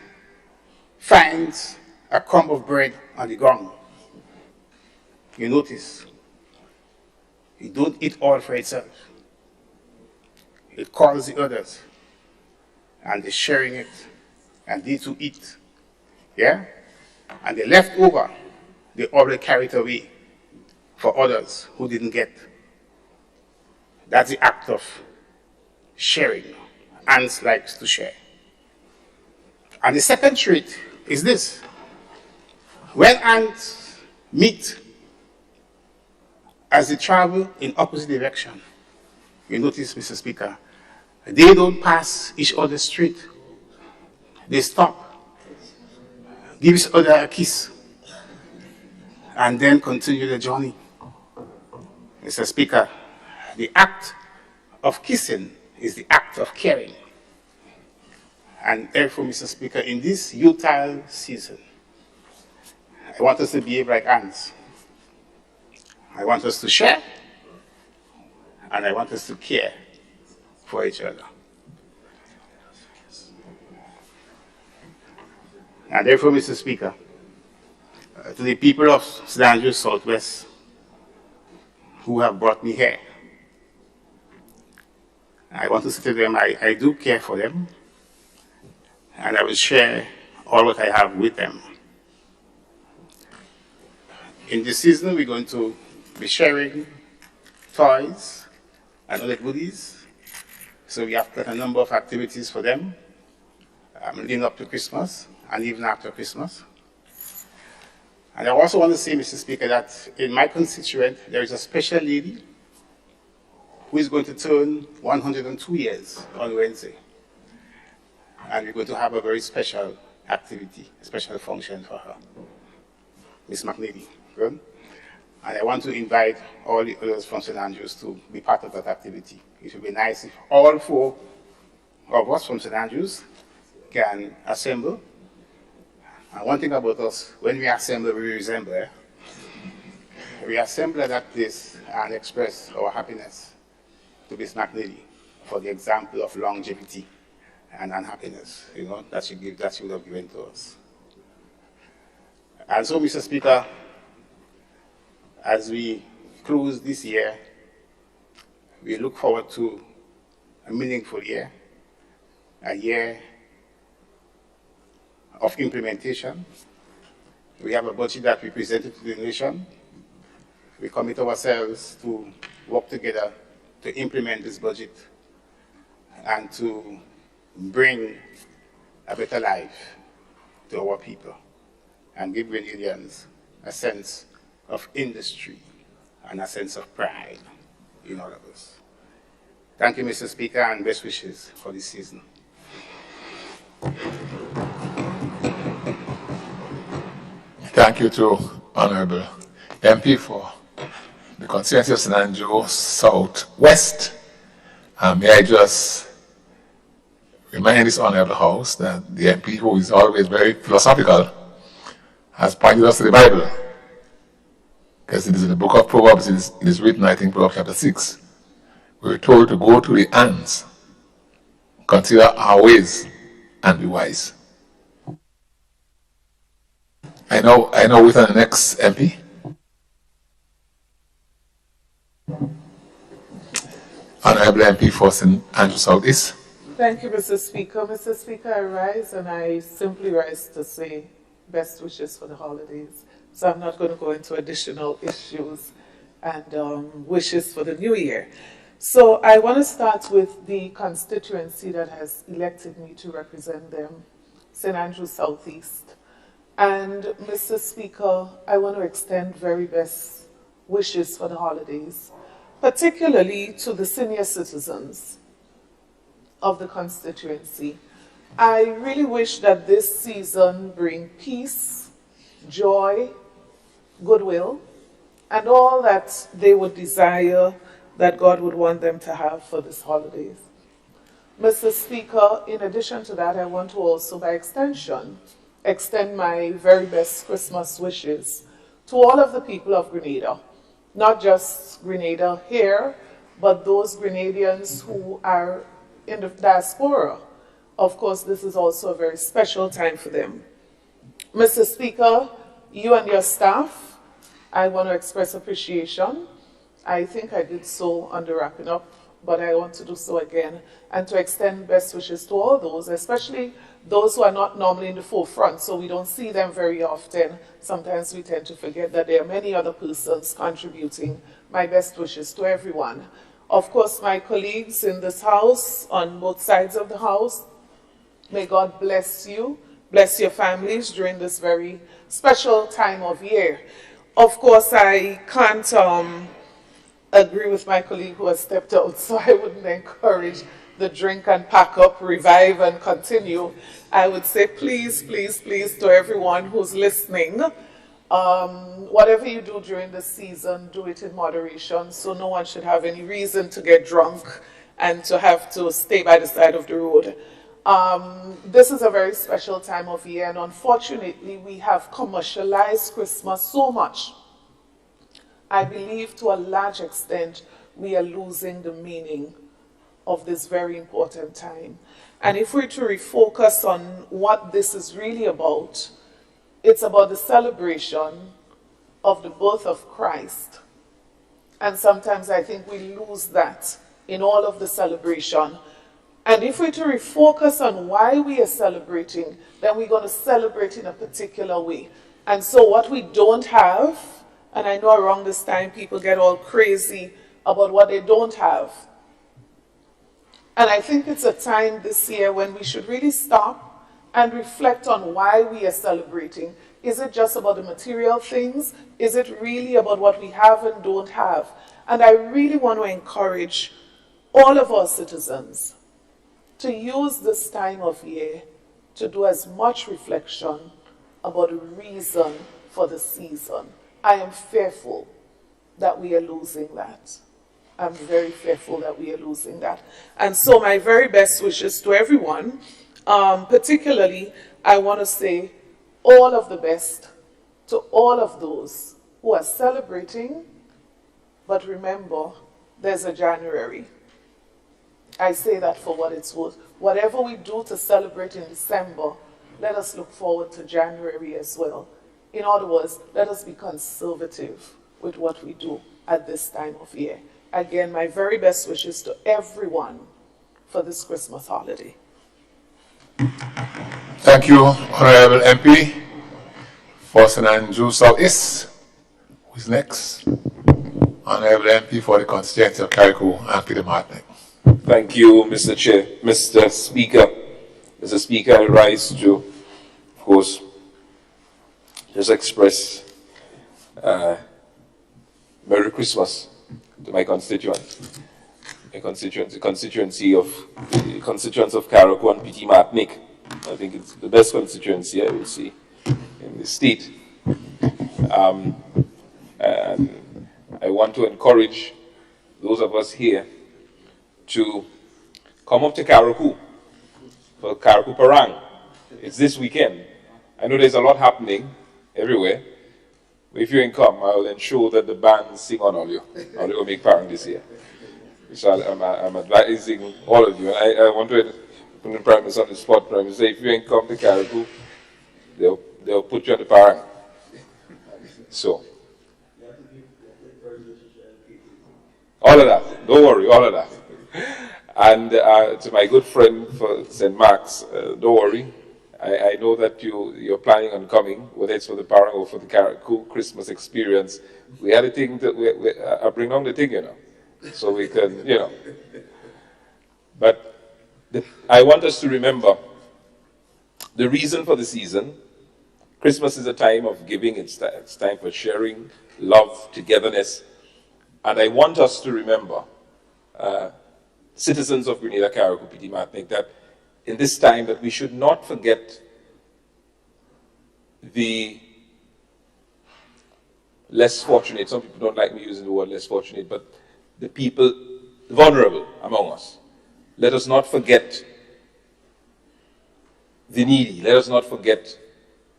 finds a crumb of bread on the ground, you notice it don't eat all for itself. It calls the others, and they're sharing it, and they too eat. Yeah? And the leftover, they already carry it away for others who didn't get. That's the act of sharing. Ants likes to share. And the second trait is this. When ants meet as they travel in opposite direction, you notice, Mr. Speaker, they don't pass each other straight. They stop, give each other a kiss, and then continue the journey. Mr. Speaker, the act of kissing is the act of caring. And therefore, Mr. Speaker, in this Yuletide season, I want us to behave like ants. I want us to share, and I want us to care for each other. And therefore, Mr. Speaker, to the people of St. Andrews Southwest who have brought me here, I want to say to them, I do care for them, and I will share all what I have with them. In this season, we're going to be sharing toys and other goodies. So we have planned a number of activities for them leading up to Christmas and even after Christmas. And I also want to say, Mr. Speaker, that in my constituent, there is a special lady who is going to turn 102 years on Wednesday. And we're going to have a very special activity, a special function for her. Miss McNeely, good? And I want to invite all the others from St. Andrews to be part of that activity. It would be nice if all four of us from St. Andrews can assemble. And one thing about us, when we assemble, we resemble. Eh? We assemble at that place and express our happiness to Miss McNeely for the example of longevity and unhappiness, you know, that she would have given to us. And so, Mr. Speaker, as we close this year, we look forward to a meaningful year, a year of implementation. We have a budget that we presented to the nation. We commit ourselves to work together to implement this budget and to bring a better life to our people and give Grenadians a sense of industry and a sense of pride in all of us. Thank you, Mr. Speaker, and best wishes for this season. Thank you to Honorable MP for the constituency of St. Andrews Southwest. May I just remind this Honorable House that the MP, who is always very philosophical, has pointed us to the Bible. Because it is in the book of Proverbs, it is written, I think, Proverbs chapter 6. We're told to go to the ants, consider our ways, and be wise. I know with the next MP. Honorable MP for St. Andrew Southeast. Thank you, Mr. Speaker. Mr. Speaker, I rise and I simply rise to say best wishes for the holidays. So I'm not going to go into additional issues and wishes for the new year. So I want to start with the constituency that has elected me to represent them, St. Andrew Southeast. And Mr. Speaker, I want to extend very best wishes for the holidays, particularly to the senior citizens of the constituency. I really wish that this season bring peace, joy, goodwill, and all that they would desire that God would want them to have for this holidays. Mr. Speaker, in addition to that, I want to also, by extension, extend my very best Christmas wishes to all of the people of Grenada, not just Grenada here, but those Grenadians who are in the diaspora. Of course, this is also a very special time for them. Mr. Speaker, you and your staff, I want to express appreciation. I think I did so on the wrapping up, but I want to do so again, and to extend best wishes to all those, especially those who are not normally in the forefront, so we don't see them very often. Sometimes we tend to forget that there are many other persons contributing. My best wishes to everyone. Of course, my colleagues in this house, on both sides of the house, may God bless you, bless your families during this very special time of year. Of course, I can't agree with my colleague who has stepped out, so I wouldn't encourage the drink and pack up, revive and continue. I would say please, please, please to everyone who's listening, whatever you do during the season, do it in moderation, so no one should have any reason to get drunk and to have to stay by the side of the road. This is a very special time of year, and unfortunately we have commercialized Christmas so much. I believe to a large extent we are losing the meaning of this very important time. And if we're to refocus on what this is really about, it's about the celebration of the birth of Christ. And sometimes I think we lose that in all of the celebration. And if we're to refocus on why we are celebrating, then we're going to celebrate in a particular way. And so what we don't have, and I know around this time people get all crazy about what they don't have. And I think it's a time this year when we should really stop and reflect on why we are celebrating. Is it just about the material things? Is it really about what we have and don't have? And I really want to encourage all of our citizens to use this time of year to do as much reflection about the reason for the season. I am fearful that we are losing that. I'm very fearful that we are losing that. And so my very best wishes to everyone, particularly I want to say all of the best to all of those who are celebrating, but remember, there's a January. I say that for what it's worth. Whatever we do to celebrate in December, let us look forward to January as well. In other words, let us be conservative with what we do at this time of year. Again, my very best wishes to everyone for this Christmas holiday. Thank you, Honorable MP for St. Andrew Southeast. Who's next? Honorable MP for the constituency of Carriacou and Peter Martin. Thank you, Mr. Chair. Mr. Speaker, I rise to, of course, just express Merry Christmas to my constituents. The constituents of Carriacou and Petit Martinique. I think it's the best constituency I will see in the state. And I want to encourage those of us here to come up to Carriacou for Carriacou Parang. It's this weekend. I know there's a lot happening everywhere. If you come, I will ensure that the bands sing on all you. Or they will make Parang this year. So I'm advising all of you. And I want to put the Prime Minister on the spot. Prime Minister, if you ain't come to Carriacou, they'll put you on the Parang. So, all of that, don't worry, all of that. And to my good friend for St. Mark's, don't worry. I know that you're planning on coming, whether it's for the Parang or for the Carriacou Christmas experience. We had a thing that I bring on the thing, you know, so we can, you know. But I want us to remember the reason for the season. Christmas is a time of giving, it's time for sharing, love, togetherness. And I want us to remember, citizens of Grenada, Carriacou, Petit Martinique, that in this time that we should not forget the less fortunate. Some people don't like me using the word less fortunate, but the people, the vulnerable among us. Let us not forget the needy. Let us not forget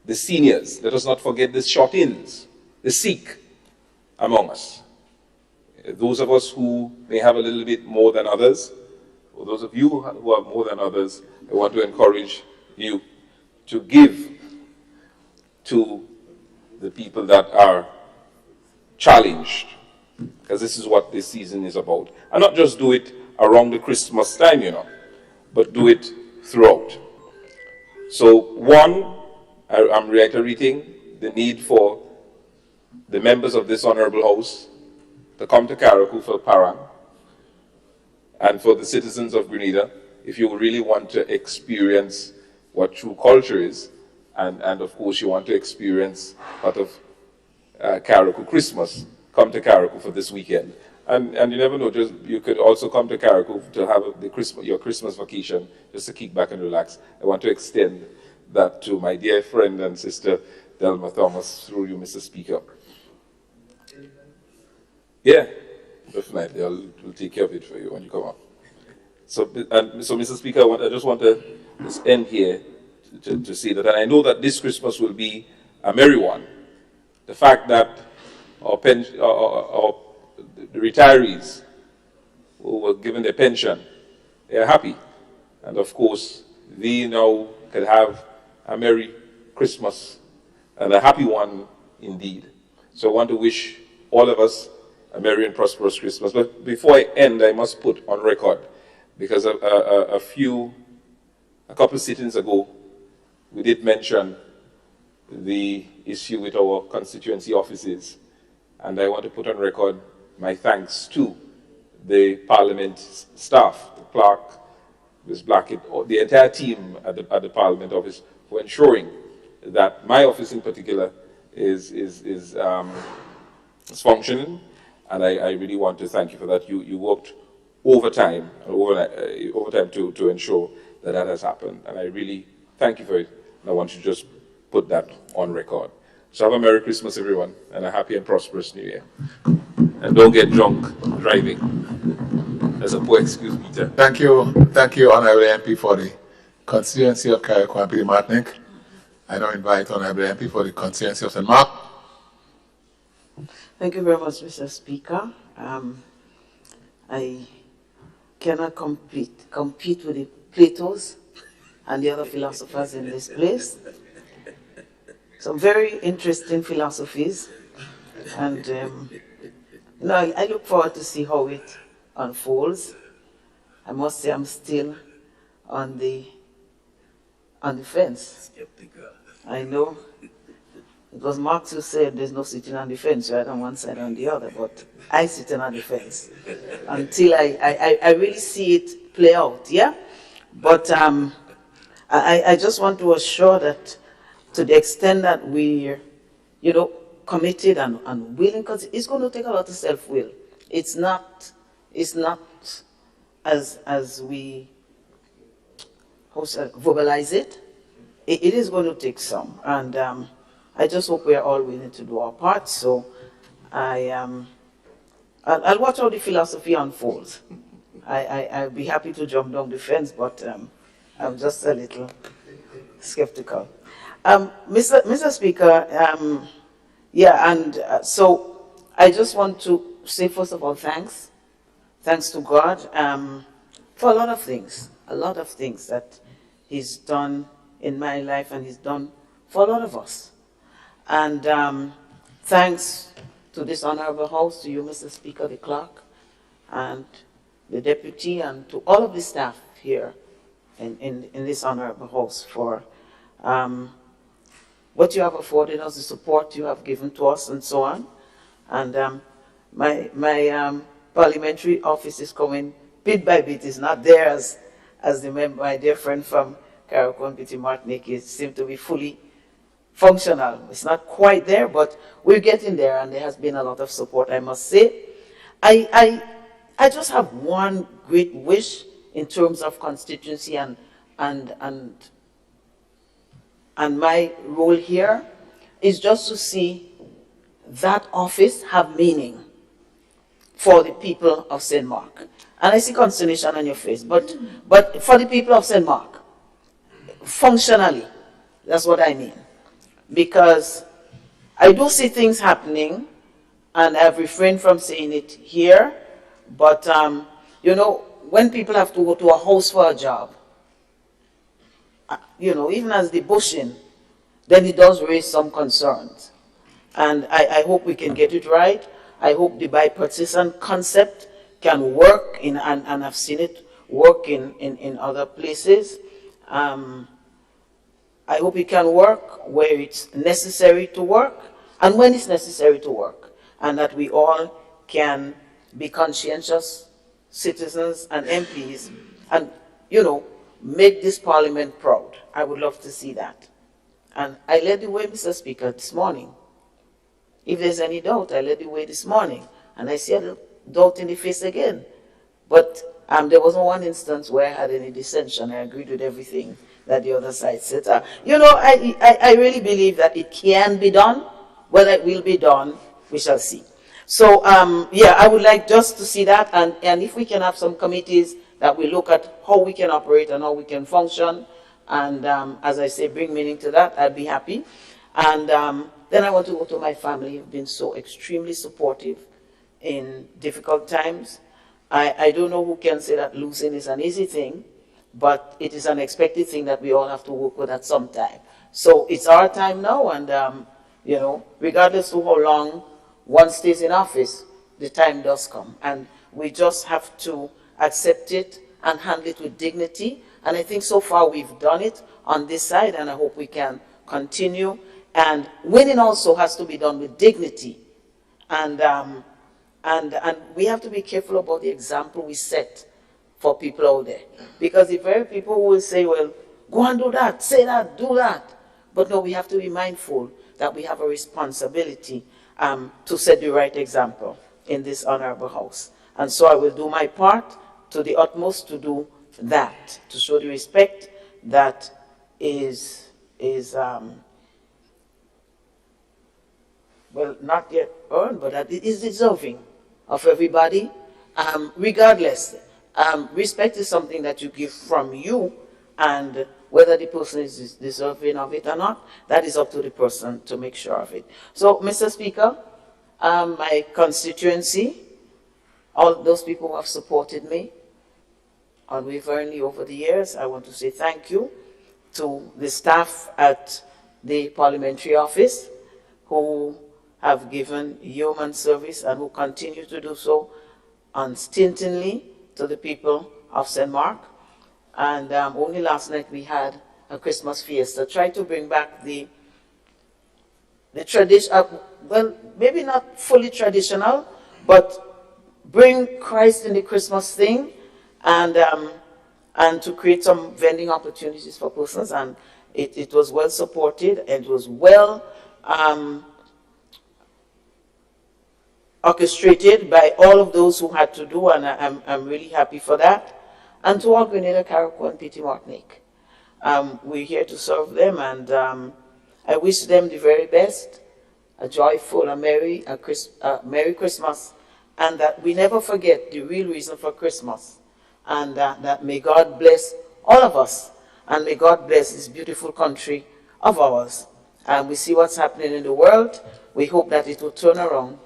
the seniors. Let us not forget the short-ins, the sick among us. Those of us who may have a little bit more than others, or those of you who have more than others, I want to encourage you to give to the people that are challenged, because this is what this season is about. And not just do it around the Christmas time, you know, but do it throughout. So one, I'm reiterating the need for the members of this honorable house to come to Carriacou for Parang, and for the citizens of Grenada, if you really want to experience what true culture is, and of course you want to experience part of Carriacou Christmas, come to Carriacou for this weekend. And you never know, you could also come to Carriacou to have your Christmas vacation, just to kick back and relax. I want to extend that to my dear friend and sister, Delma Thomas, through you, Mr. Speaker. Yeah, definitely. We'll take care of it for you when you come up. So Mr. Speaker, I just want to just end here to say that, and I know that this Christmas will be a merry one. The fact that the retirees who were given their pension, they are happy. And of course, they now can have a merry Christmas and a happy one indeed. So I want to wish all of us a merry and prosperous Christmas. But before I end, I must put on record, because a couple of sittings ago, we did mention the issue with our constituency offices. And I want to put on record my thanks to the Parliament staff, the clerk, Ms. Blackett, the entire team at the Parliament office for ensuring that my office in particular is functioning. And I really want to thank you for that. You worked overtime to ensure that that has happened. And I really thank you for it. And I want to just put that on record. So have a Merry Christmas, everyone, and a happy and prosperous New Year. And don't get drunk driving. That's a poor excuse, Peter. Thank you, Honorable MP, for the constituency of Carriacou and Petit Martinique. I now invite Honorable MP for the constituency of St. Mark. Thank you very much, Mr. Speaker. I cannot compete with the Platos and the other philosophers in this place. Some very interesting philosophies, and I look forward to see how it unfolds. I must say I'm still on the fence. Skeptical. I know. It was Marx who said there's no sitting on the fence, right on one side or on the other, but I sit on the fence until I really see it play out, yeah? But I just want to assure that to the extent that we're, committed and willing, because it's going to take a lot of self-will. It's not as we verbalize it. It is going to take some, and I just hope we are all willing to do our part. So I'll watch how the philosophy unfolds. I'll be happy to jump down the fence, but I'm just a little skeptical. Mr. Speaker, so I just want to say, first of all, thanks to God for a lot of things that He's done in my life and He's done for a lot of us. And thanks to this honorable house, to you, Mr. Speaker, the clerk, and the deputy, and to all of the staff here in this honorable house for what you have afforded us, the support you have given to us, and so on. And my parliamentary office is coming bit by bit. It's not there as my dear friend from Carriacou and Petit Martinique seems to be fully functional. It's not quite there, but we're getting there, and there has been a lot of support, I must say. I just have one great wish in terms of constituency and my role here is just to see that office have meaning for the people of St. Mark. And I see consternation on your face, but for the people of St. Mark, functionally, that's what I mean. Because I do see things happening, and I've refrained from saying it here, but you know, when people have to go to a house for a job, you know, even as the bushing, then it does raise some concerns. And I hope we can get it right. I hope the bipartisan concept can work, and I've seen it work in other places. I hope it can work where it's necessary to work, and when it's necessary to work, and that we all can be conscientious citizens and MPs, and, you know, make this parliament proud. I would love to see that. And I led the way, Mr. Speaker, this morning. If there's any doubt, I led the way this morning, and I see a doubt in the face again. But there wasn't one instance where I had any dissension. I agreed with everything that the other side said. You know, I really believe that it can be done. Whether it will be done, we shall see. So, yeah, I would like just to see that, and if we can have some committees that we look at how we can operate and how we can function, and as I say, bring meaning to that, I'd be happy. And then I want to go to my family, who've been so extremely supportive in difficult times. I don't know who can say that losing is an easy thing, but it is an expected thing that we all have to work with at some time. So it's our time now, and you know, regardless of how long one stays in office, the time does come, and we just have to accept it and handle it with dignity. And I think so far we've done it on this side, and I hope we can continue. And winning also has to be done with dignity, and we have to be careful about the example we set for people out there, because the very people who will say, well, go and do that, say that, do that. But no, we have to be mindful that we have a responsibility to set the right example in this honorable house. And so I will do my part to the utmost to do that, to show the respect that is well, not yet earned, but that it is deserving of everybody, regardless. Respect is something that you give from you, and whether the person is deserving of it or not, that is up to the person to make sure of it. So, Mr. Speaker, my constituency, all those people who have supported me unwaveringly over the years, I want to say thank you to the staff at the parliamentary office who have given human service and who continue to do so unstintingly to the people of St. Mark. And only last night we had a Christmas fiesta. Try to bring back the tradition, well, maybe not fully traditional, but bring Christ in the Christmas thing, and to create some vending opportunities for persons. And it was well supported, and it was well orchestrated by all of those who had to do, and I'm really happy for that. And to all Grenada, Carriacou, and Petit Martinique. We're here to serve them, and I wish them the very best, a joyful, a Merry Christmas, and that we never forget the real reason for Christmas, and that may God bless all of us, and may God bless this beautiful country of ours. And we see what's happening in the world. We hope that it will turn around,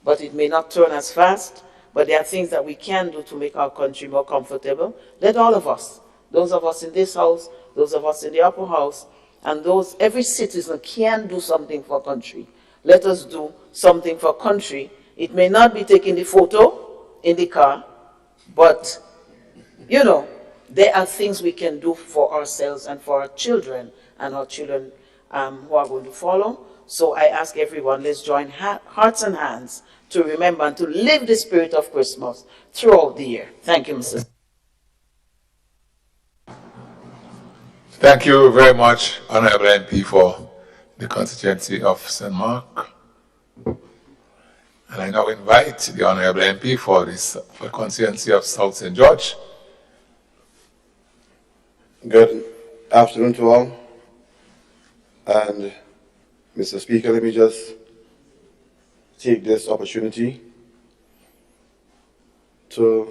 but it may not turn as fast. But there are things that we can do to make our country more comfortable. Let all of us, those of us in this house, those of us in the upper house, and every citizen can do something for our country. let us do something for country. It may not be taking the photo in the car, but, you know, there are things we can do for ourselves and for our children, and our children who are going to follow. So I ask everyone, let's join hearts and hands to remember and to live the spirit of Christmas throughout the year. Thank you, Mrs. Thank you very much, Honorable MP, for the constituency of St. Mark. And I now invite the Honorable MP for the constituency of South St. George. Good afternoon to all. And Mr. Speaker, let me just take this opportunity to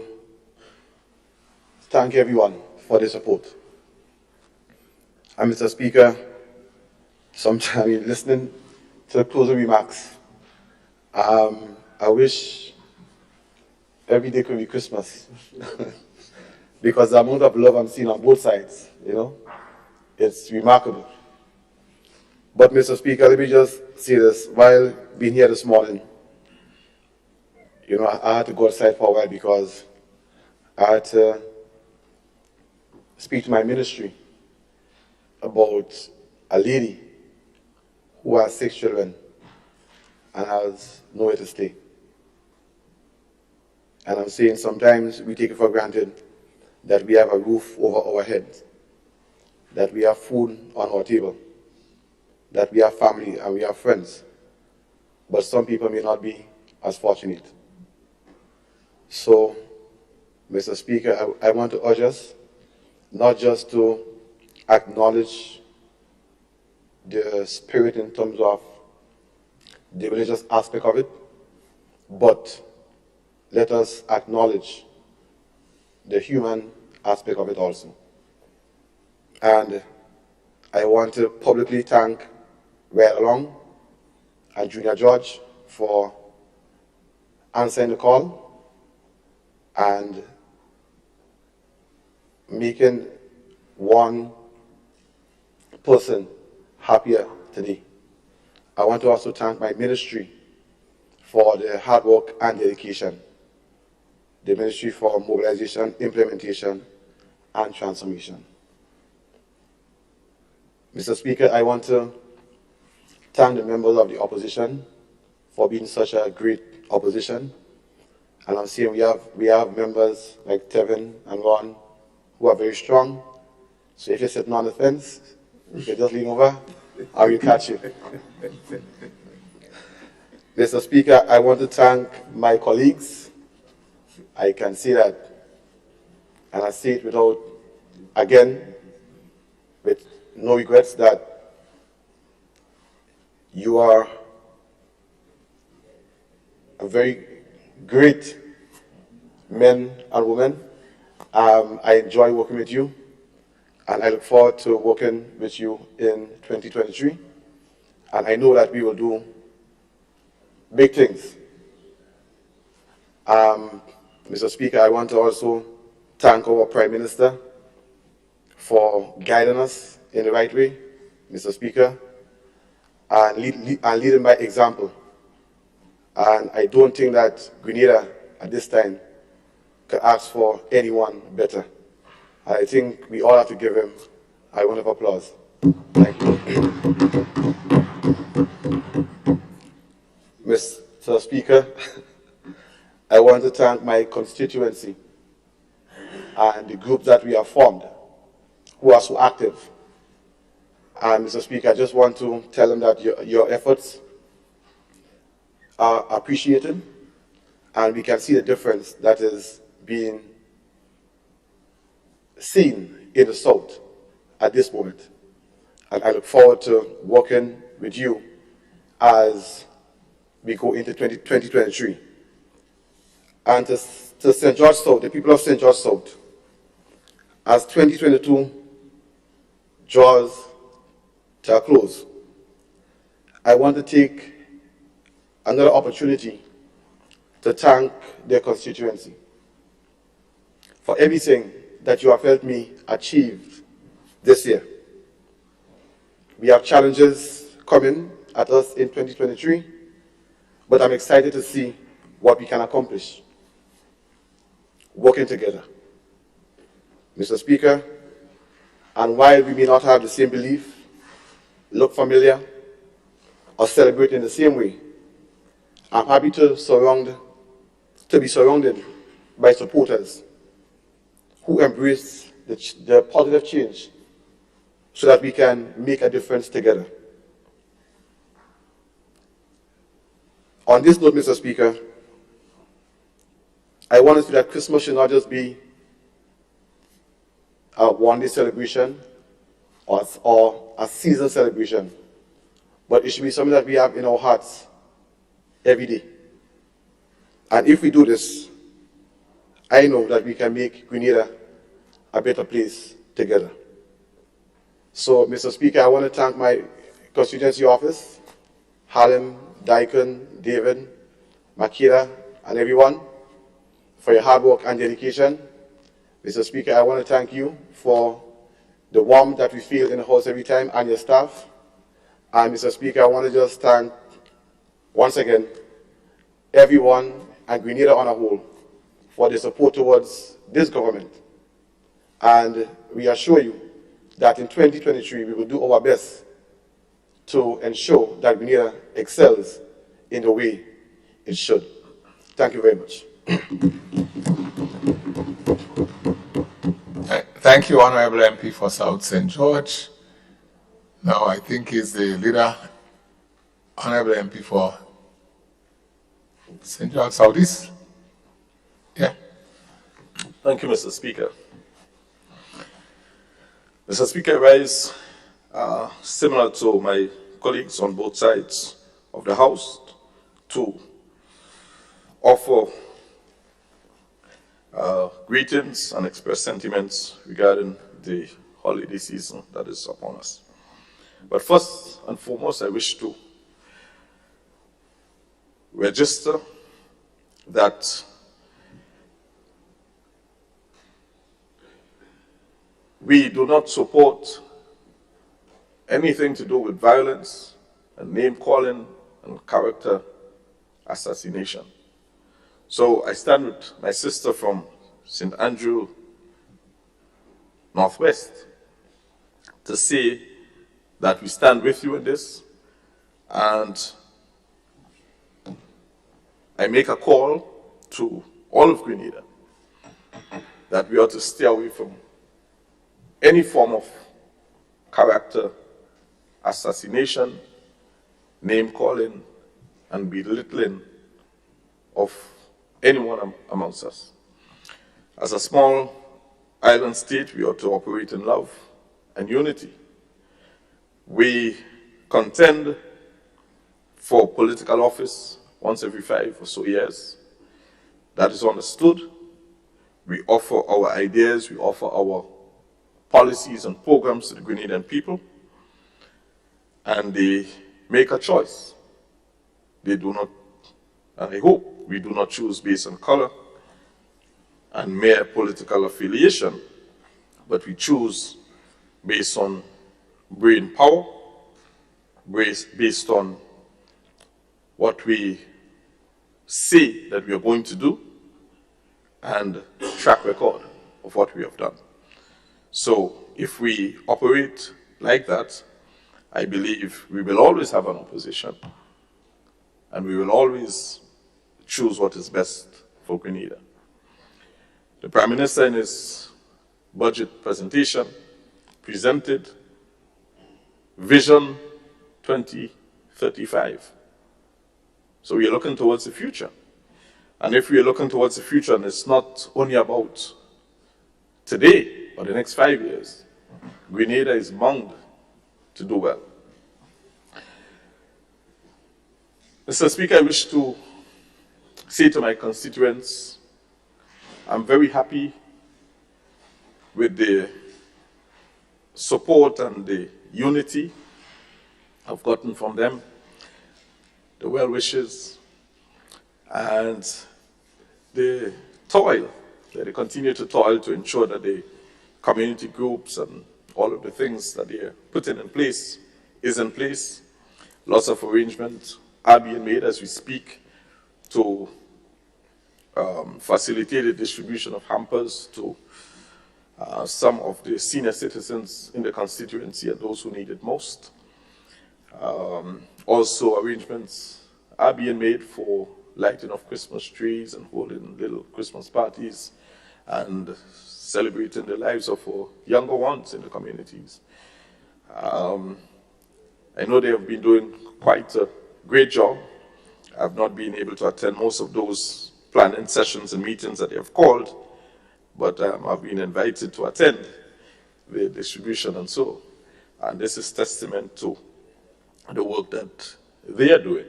thank everyone for their support. And Mr. Speaker, sometimes you're listening to the closing remarks. I wish every day could be Christmas because the amount of love I'm seeing on both sides, you know, it's remarkable. But Mr. Speaker, let me just say this. While being here this morning, you know, I had to go outside for a while because I had to speak to my ministry about a lady who has 6 children and has nowhere to stay. And I'm saying sometimes we take it for granted that we have a roof over our heads, that we have food on our table, that we have family and we have friends. But some people may not be as fortunate. So, Mr. Speaker, I want to urge us not just to acknowledge the spirit in terms of the religious aspect of it, but let us acknowledge the human aspect of it also. And I want to publicly thank Right Along and Junior George for answering the call and making one person happier today. I want to also thank my ministry for their hard work and dedication. The ministry for mobilization, implementation, and transformation. Mr. Speaker, I want to thank the members of the opposition for being such a great opposition. And I'm seeing we have members like Tevin and Ron who are very strong. So if you're sitting on the fence, you can just lean over, I will catch you. Mr. Speaker, I want to thank my colleagues. I can see that, and I say it without, again, with no regrets, that you are a very great men and women. I enjoy working with you, and I look forward to working with you in 2023. And I know that we will do big things. Mr. Speaker, I want to also thank our Prime Minister for guiding us in the right way, Mr. Speaker, and leading by example. And I don't think that Grenada at this time can ask for anyone better. I think we all have to give him a round of applause. Thank you. Mr. Speaker, I want to thank my constituency and the group that we have formed who are so active. And Mr. Speaker, I just want to tell them that your efforts are appreciated, and we can see the difference that is being seen in the South at this moment. And I look forward to working with you as we go into 2023. And to St. George South, the people of St. George South, as 2022 draws to a close, I want to take another opportunity to thank their constituency for everything that you have helped me achieve this year. We have challenges coming at us in 2023, but I'm excited to see what we can accomplish working together. Mr. Speaker, and while we may not have the same belief, look familiar, or celebrate in the same way, I'm happy to be surrounded by supporters who embrace the positive change so that we can make a difference together. On this note, Mr. Speaker, I want to say that Christmas should not just be a one-day celebration or a season celebration, but it should be something that we have in our hearts every day. And if we do this, I know that we can make Grenada a better place together. So, Mr. Speaker, I want to thank my constituency office, Harlem, Daikon, David, Makeda, and everyone for your hard work and dedication. Mr. Speaker, I want to thank you for the warmth that we feel in the house every time and your staff. And Mr. Speaker, I want to just thank once again everyone and Grenada on a whole for the support towards this government. And we assure you that in 2023 we will do our best to ensure that Grenada excels in the way it should. Thank you very much. Thank you, Honorable MP for South St. George. Now I think he's the leader, Honorable MP for St. George Southeast. Yeah. Thank you, Mr. Speaker. Mr. Speaker, I rise similar to my colleagues on both sides of the House to offer greetings and express sentiments regarding the holiday season that is upon us. But first and foremost, I wish to register that we do not support anything to do with violence and name-calling and character assassination. So I stand with my sister from St. Andrew, Northwest, to say that we stand with you in this, and I make a call to all of Grenada that we ought to stay away from any form of character assassination, name-calling, and belittling of anyone amongst us. As a small island state, we ought to operate in love and unity. We contend for political office once every 5 or so years. That is understood. We offer our ideas, we offer our policies and programs to the Grenadian people, and they make a choice. They do not, and I hope we do not choose based on color and mere political affiliation, but we choose based on brain power, based on what we say that we are going to do, and track record of what we have done. So if we operate like that, I believe we will always have an opposition, and we will always choose what is best for Grenada. The Prime Minister in his budget presentation presented Vision 2035. So we are looking towards the future. And if we are looking towards the future, and it's not only about today, but the next 5 years, Grenada is bound to do well. Mr. Speaker, I wish to say to my constituents, I'm very happy with the support and the unity I've gotten from them, the well wishes, and the toil, that they continue to toil to ensure that the community groups and all of the things that they are putting in place is in place. lots of arrangements are being made as we speak to facilitate the distribution of hampers to some of the senior citizens in the constituency and those who need it most. Also, arrangements are being made for lighting of Christmas trees and holding little Christmas parties and celebrating the lives of our younger ones in the communities. I know they have been doing quite a great job. I've not been able to attend most of those planning sessions and meetings that they have called, but I've been invited to attend the distribution and so. And this is testament to the work that they are doing,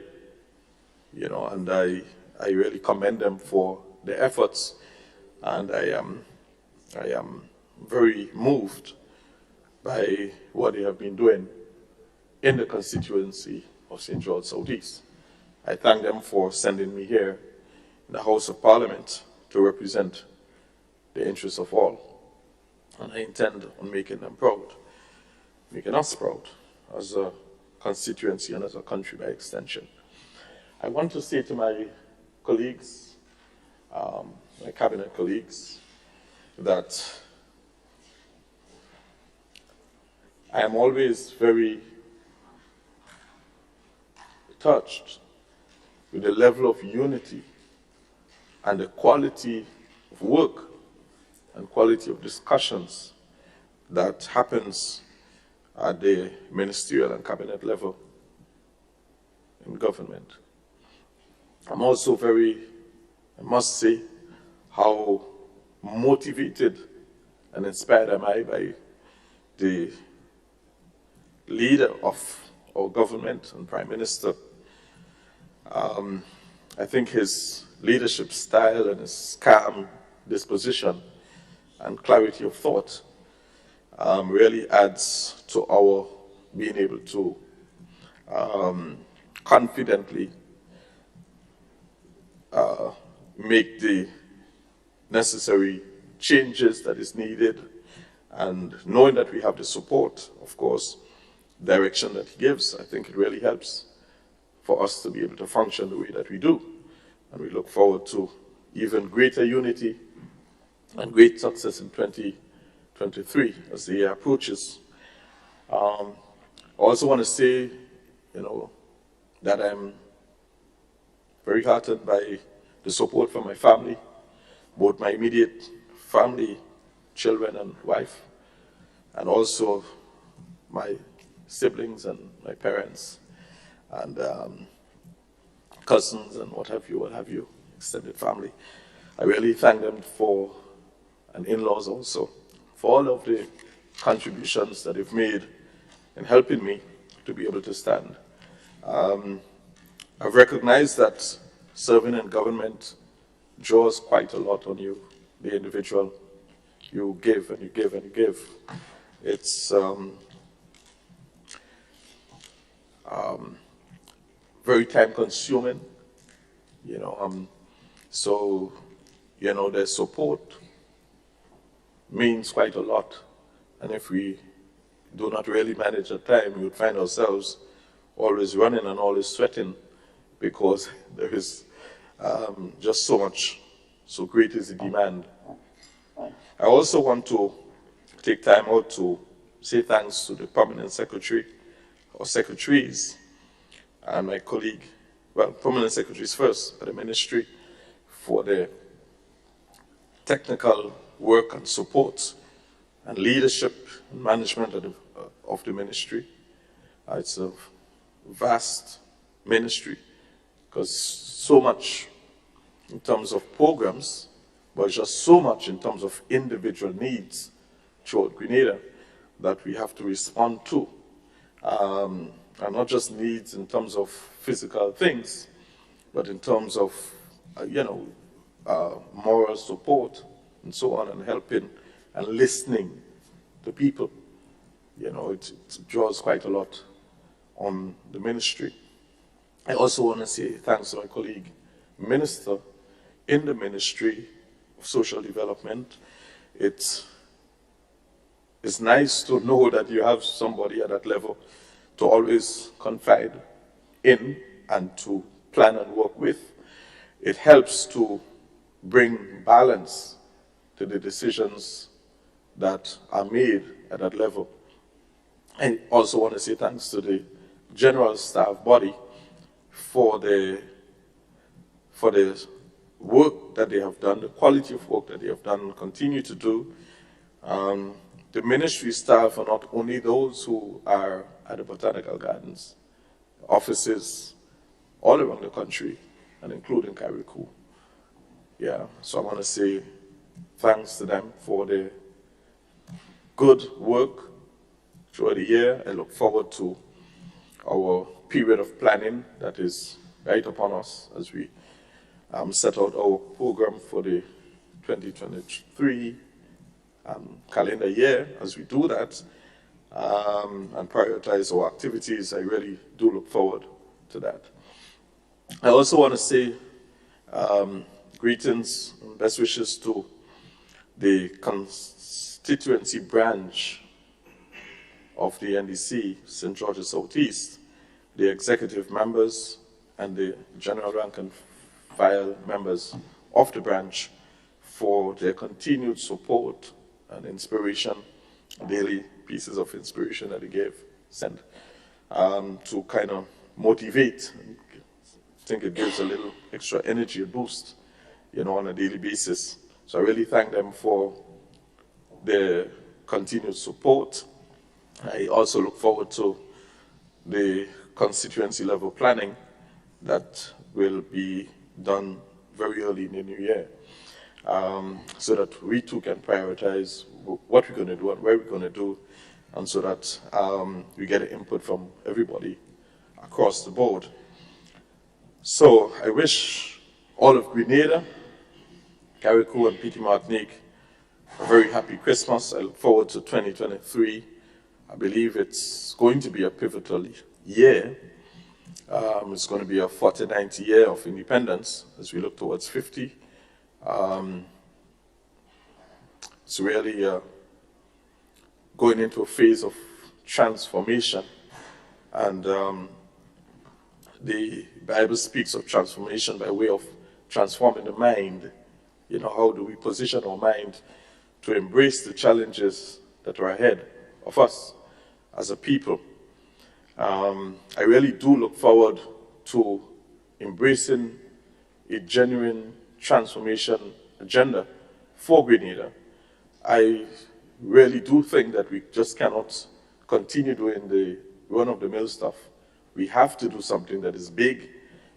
you know, and I really commend them for their efforts, and I am very moved by what they have been doing in the constituency of St. George Southeast. I thank them for sending me here in the House of Parliament to represent the interests of all. And I intend on making them proud, making us proud as a constituency and as a country by extension. I want to say to my colleagues, my cabinet colleagues, that I am always very touched with the level of unity and the quality of work and quality of discussions that happens at the ministerial and cabinet level in government. I'm also very, I must say, how motivated and inspired am I by the leader of our government and Prime Minister. I think his leadership style and his calm disposition and clarity of thought really adds to our being able to confidently make the necessary changes that is needed, and knowing that we have the support, of course, direction that he gives, I think it really helps for us to be able to function the way that we do. And we look forward to even greater unity and great success in 2023 as the year approaches. I also want to say, you know, that I'm very heartened by the support from my family, both my immediate family, children and wife, and also my siblings and my parents and cousins and what have you, extended family. I really thank them for, and in-laws also, for all of the contributions that they've made in helping me to be able to stand. I've recognized that serving in government draws quite a lot on you, the individual. You give and you give and you give. It's very time consuming, you know, so, you know, their support means quite a lot. And if we do not really manage the time, we would find ourselves always running and always sweating because there is just so much, so great is the demand. I also want to take time out to say thanks to the permanent secretary or secretaries and my colleague, well, permanent secretaries first, for the ministry, for the technical work and support and leadership and management of the ministry. It's a vast ministry because so much in terms of programs, but just so much in terms of individual needs throughout Grenada that we have to respond to. And not just needs in terms of physical things, but in terms of, you know, moral support and so on, and helping and listening to people. You know, it draws quite a lot on the ministry. I also want to say thanks to my colleague, Minister in the Ministry of Social Development. It's nice to know that you have somebody at that level to always confide in and to plan and work with. It helps to bring balance to the decisions that are made at that level. I also want to say thanks to the general staff body for the work that they have done, the quality of work that they have done and continue to do. The ministry staff are not only those who are at the Botanical Gardens, offices all around the country, and including Carriacou. Yeah, so I want to say thanks to them for their good work throughout the year. I look forward to our period of planning that is right upon us as we set out our program for the 2023 calendar year. As we do that and prioritize our activities, I really do look forward to that. I also want to say greetings and best wishes to the constituency branch of the NDC, St. George's Southeast, the executive members and the general rank and file members of the branch for their continued support and inspiration, daily pieces of inspiration that they send to kind of motivate. I think it gives a little extra energy, a boost, you know, on a daily basis. So I really thank them for their continued support. I also look forward to the constituency level planning that will be done very early in the new year, so that we too can prioritize what we're going to do and where we're going to do, and so that we get input from everybody across the board. So I wish all of Grenada, Carriacou and Petit Martinique a very happy Christmas. I look forward to 2023. I believe it's going to be a pivotal year. It's going to be a 49th year of independence as we look towards 50. It's really going into a phase of transformation, and the Bible speaks of transformation by way of transforming the mind. You know, how do we position our mind to embrace the challenges that are ahead of us as a people? I really do look forward to embracing a genuine transformation agenda for Grenada. I really do think that we just cannot continue doing the run-of-the-mill stuff. We have to do something that is big.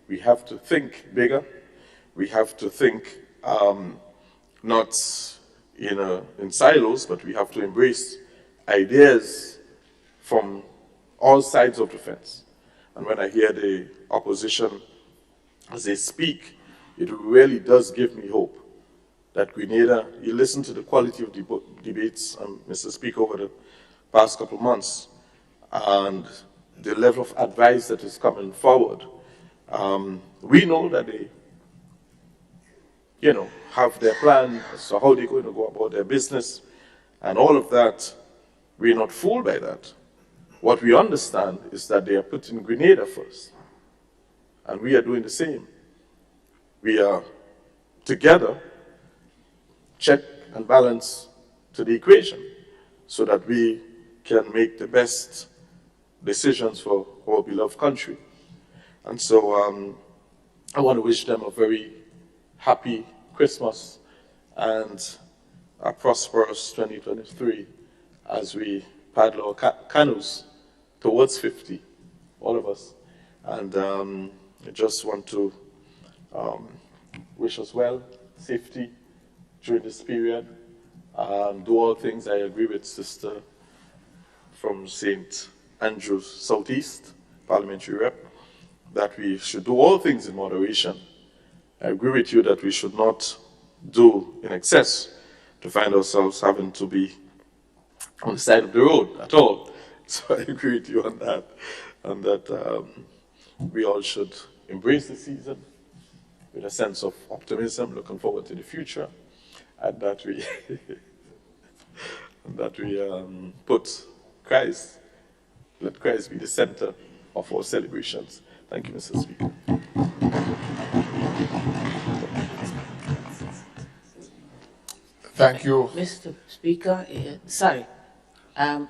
We have to think bigger. We have to think not in silos, but we have to embrace ideas from all sides of the fence. And when I hear the opposition as they speak, it really does give me hope that Grenada, you listen to the quality of debates, Mr. Speaker, over the past couple of months, and the level of advice that is coming forward. We know that they, you know, have their plan as to how they're going to go about their business, and all of that. We're not fooled by that. What we understand is that they are putting Grenada first, and we are doing the same. We are together, check and balance to the equation, so that we can make the best decisions for our beloved country. And so I want to wish them a very happy Christmas and a prosperous 2023 as we paddle our canoes towards 50, all of us. And I just want to wish us well, safety during this period. Do all things. I agree with Sister from St. Andrews Southeast, Parliamentary Rep, that we should do all things in moderation. I agree with you that we should not do in excess to find ourselves having to be on the side of the road at all. So I agree with you on that, and that we all should embrace the season with a sense of optimism, looking forward to the future, and that we put Christ, let Christ be the center of our celebrations. Thank you, Mr. Speaker. Thank you. Mr. Speaker, sorry.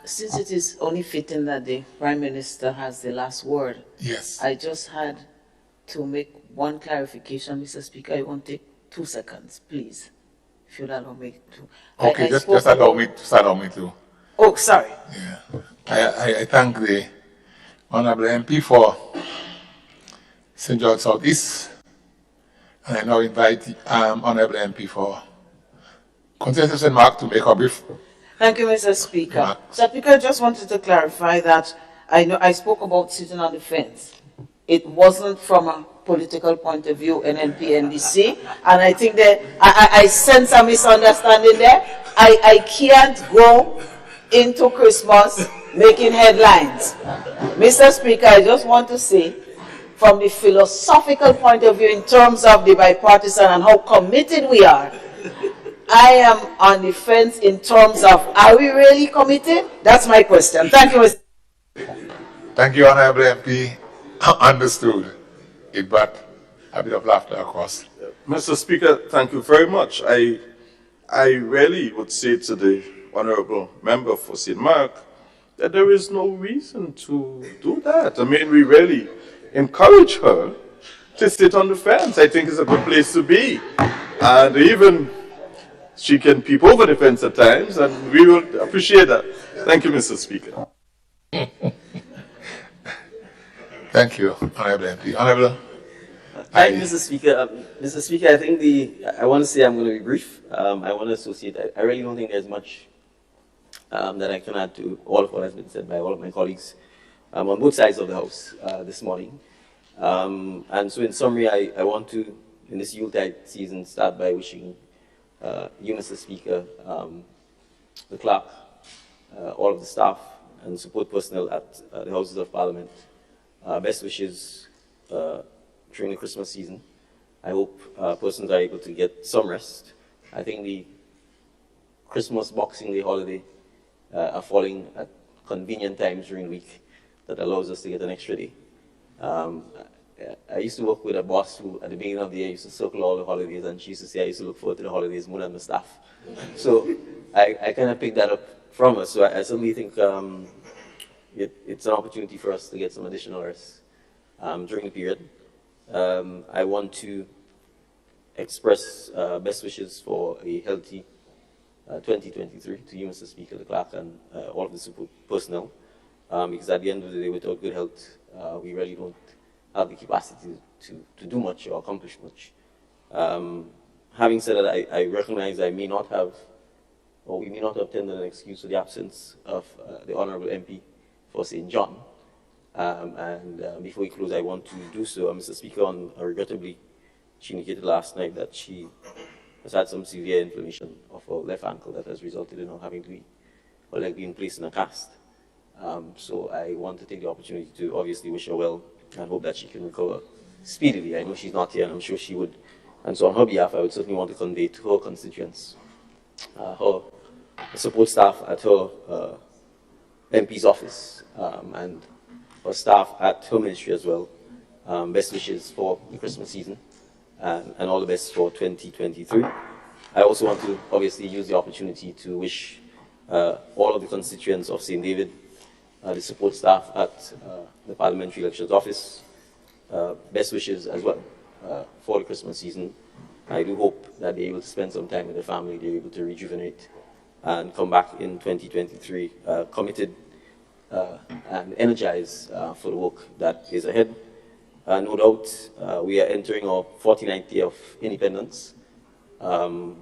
Since it is only fitting that the Prime Minister has the last word, yes, I just had to make one clarification, Mr. Speaker. I won't take 2 seconds, please, if you'd allow me to. Okay, just allow me to. Oh, sorry. Yeah. I thank the Honourable MP for St. George South East, and I now invite Honourable MP for Consensus St. Mark to make a brief. Thank you, Mr. Speaker. Mr. Speaker, I just wanted to clarify that I spoke about sitting on the fence. It wasn't from a political point of view, NNP, NDC, and I think that I sense a misunderstanding there. I can't go into Christmas making headlines. Mr. Speaker, I just want to say, from the philosophical point of view, in terms of the bipartisan and how committed we are, I am on the fence in terms of, are we really committed? That's my question. Thank you, Mr. Thank you, Honourable MP. Understood. It brought a bit of laughter across. Mr. Speaker, thank you very much. I really would say to the Honourable Member for St. Mark that there is no reason to do that. I mean, we really encourage her to sit on the fence. I think it's a good place to be. And even she can peep over the fence at times, and we will appreciate that. Thank you, Mr. Speaker. Thank you, Honourable MP. Honourable? Thank you, Mr. Speaker. Mr. Speaker, I think I want to say I'm going to be brief. I want to associate, I really don't think there's much that I can add to all of what has been said by all of my colleagues on both sides of the House this morning. And so in summary, I want to, in this Yuletide season, start by wishing you, Mr. Speaker, the clerk, all of the staff and support personnel at the Houses of Parliament, best wishes during the Christmas season. I hope persons are able to get some rest. I think the Christmas Boxing Day holiday are falling at convenient times during the week that allows us to get an extra day. I used to work with a boss who, at the beginning of the year, used to circle all the holidays, and she used to say I used to look forward to the holidays more than the staff. So I kind of picked that up from her. So I certainly think it's an opportunity for us to get some additional rest during the period. I want to express best wishes for a healthy 2023 to you, Mr. Speaker, the clerk, and all of the support personnel. Because at the end of the day, without good health, we really don't have the capacity to do much or accomplish much. Having said that, I recognize I may not have, or we may not have tendered an excuse for the absence of the Honourable MP for St. John. Before we close, I want to do so. Mr. Speaker, regrettably, she indicated last night that she has had some severe inflammation of her left ankle that has resulted in her having to be, her leg being placed in a cast. So I want to take the opportunity to obviously wish her well and hope that she can recover speedily. I know she's not here, and I'm sure she would. And so on her behalf, I would certainly want to convey to her constituents, her support staff at her MP's office, and her staff at her ministry as well, best wishes for the Christmas season, and all the best for 2023. I also want to obviously use the opportunity to wish all of the constituents of St. David, the support staff at the Parliamentary Elections Office, best wishes as well for the Christmas season. I do hope that they're able to spend some time with their family, they're able to rejuvenate and come back in 2023 committed and energized for the work that is ahead. No doubt, we are entering our 49th year of independence, and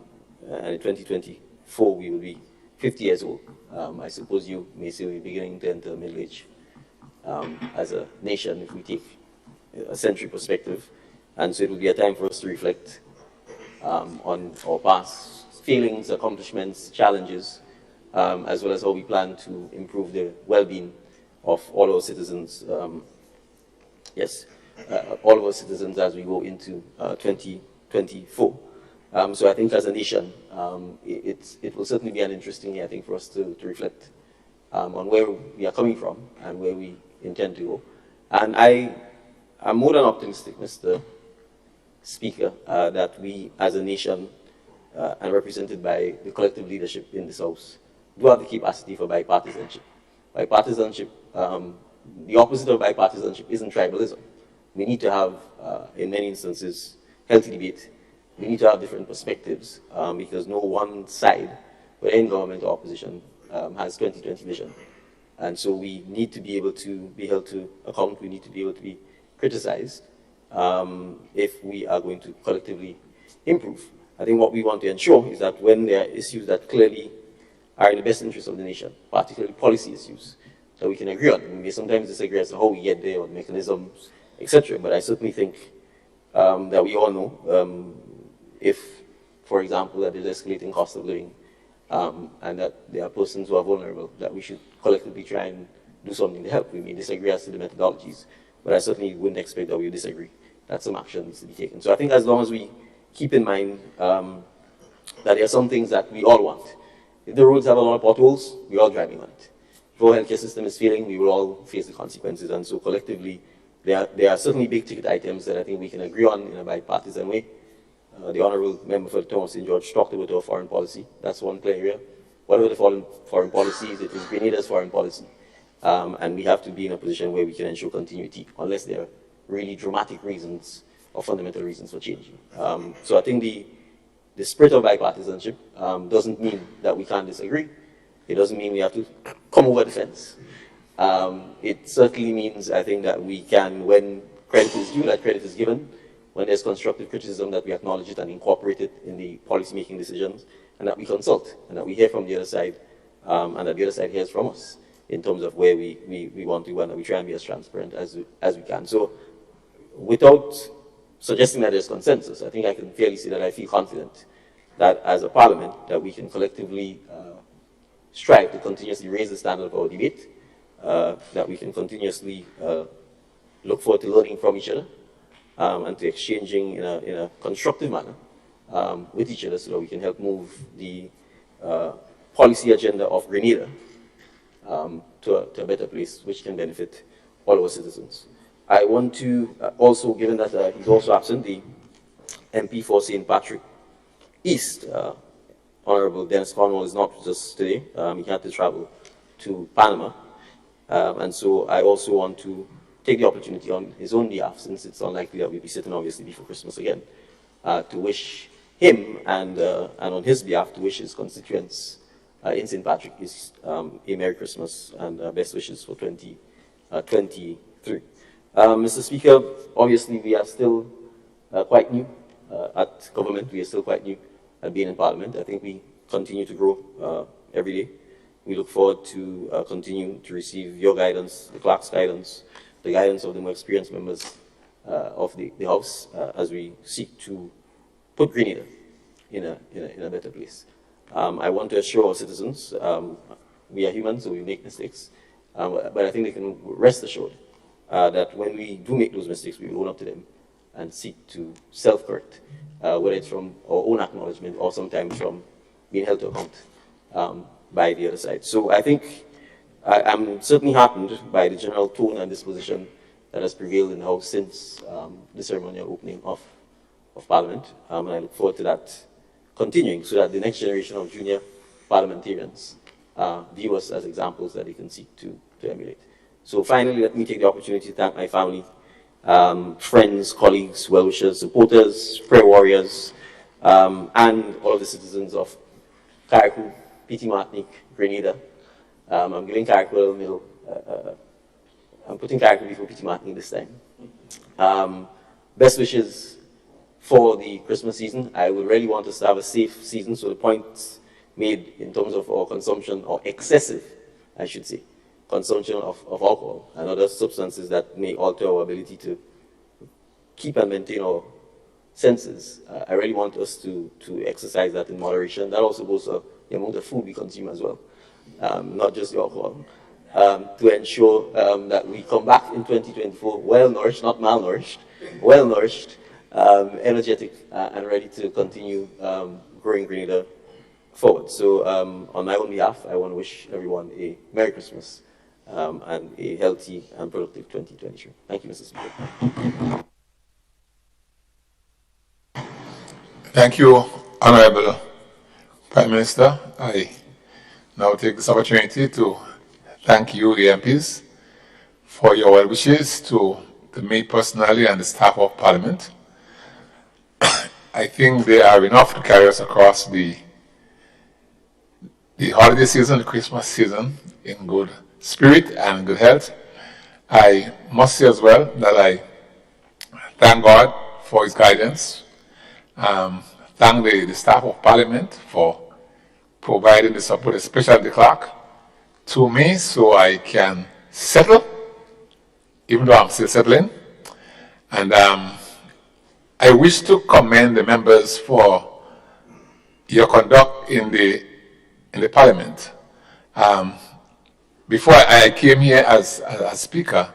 in 2024 we will be 50 years old. I suppose you may say we're beginning to enter middle age as a nation if we take a century perspective. And so it will be a time for us to reflect on our past failings, accomplishments, challenges, as well as how we plan to improve the well-being of all our citizens. All of our citizens as we go into 2024. So I think as a nation, it will certainly be an interesting year, I think, for us to reflect on where we are coming from and where we intend to go. And I I'm more than optimistic, Mr. Speaker, that we as a nation, and represented by the collective leadership in this House, do have the capacity for bipartisanship. Bipartisanship, the opposite of bipartisanship isn't tribalism. We need to have, in many instances, healthy debate. We need to have different perspectives because no one side, whether in government or opposition, has 2020 vision. And so we need to be able to be held to account. We need to be able to be criticized if we are going to collectively improve. I think what we want to ensure is that when there are issues that clearly are in the best interest of the nation, particularly policy issues, that we can agree on. We may sometimes disagree as to how we get there or mechanisms, etc. But I certainly think that we all know if, for example, that there's escalating cost of living and that there are persons who are vulnerable, that we should collectively try and do something to help. We may disagree as to the methodologies, but I certainly wouldn't expect that we would disagree, that some action needs to be taken. So I think as long as we keep in mind that there are some things that we all want. If the roads have a lot of potholes, we're all driving on it. If our healthcare system is failing, we will all face the consequences. And so collectively, there are certainly big ticket items that I think we can agree on in a bipartisan way. The Honourable Member for Thomas St. George talked about our foreign policy. That's one clear area. Whatever the foreign policy is, it is Grenada's foreign policy. And we have to be in a position where we can ensure continuity, unless there are really dramatic reasons or fundamental reasons for changing. So I think the spirit of bipartisanship doesn't mean that we can't disagree. It doesn't mean we have to come over the fence. It certainly means, I think, that we can, when credit is due, that credit is given. When there's constructive criticism, that we acknowledge it and incorporate it in the policy-making decisions, and that we consult, and that we hear from the other side, and that the other side hears from us in terms of where we want to go, and that we try and be as transparent as we can. So without suggesting that there's consensus, I think I can fairly say that I feel confident that as a parliament, that we can collectively strive to continuously raise the standard of our debate, that we can continuously look forward to learning from each other, and to exchanging in a constructive manner with each other so that we can help move the policy agenda of Grenada to a better place which can benefit all our citizens. I want to also, given that he's also absent, the MP for St. Patrick East, Honourable Dennis Cornwall, is not with us today. He had to travel to Panama. And so I also want to take the opportunity on his own behalf, since it's unlikely that we'll be sitting obviously before Christmas again, to wish him and on his behalf to wish his constituents in St. Patrick East a Merry Christmas and best wishes for 2023. Mr. Speaker, obviously we are still quite new at government. We are still quite new at being in Parliament. I think we continue to grow every day. We look forward to continuing to receive your guidance, the clerk's guidance, the guidance of the more experienced members of the House as we seek to put Grenada in a better place. I want to assure our citizens, we are human, so we make mistakes, but I think they can rest assured that when we do make those mistakes, we will own up to them and seek to self-correct, whether it's from our own acknowledgement or sometimes from being held to account by the other side. So I think I'm certainly heartened by the general tone and disposition that has prevailed in the House since the ceremonial opening of Parliament, and I look forward to that continuing so that the next generation of junior parliamentarians view us as examples that they can seek to emulate. So finally, let me take the opportunity to thank my family, friends, colleagues, well-wishers, supporters, prayer warriors, and all of the citizens of Carriacou, Petit Martinique, Grenada. I'm giving Carriacou a little middle. I'm putting Carriacou before Petit Martinique this time. Best wishes for the Christmas season. I would really want us to have a safe season, so the points made in terms of our consumption, or excessive, I should say, consumption of alcohol and other substances that may alter our ability to keep and maintain our senses. I really want us to exercise that in moderation. That also goes for the amount of food we consume as well, not just the alcohol, to ensure that we come back in 2024 well-nourished, not malnourished, well-nourished, energetic, and ready to continue growing Grenada forward. So on my own behalf, I want to wish everyone a Merry Christmas and a healthy and productive 2023. Thank you, Mr. Speaker. Thank you, Honorable Prime Minister. I now take this opportunity to thank you, the MPs, for your well wishes to me personally and the staff of Parliament. I think they are enough to carry us across the holiday season, the Christmas season, in good spirit and good health. I must say as well that I thank God for His guidance. Thank the staff of Parliament for providing the support, especially the clerk, to me so I can settle, even though I'm still settling. And I wish to commend the members for your conduct in the Parliament. Before I came here as Speaker,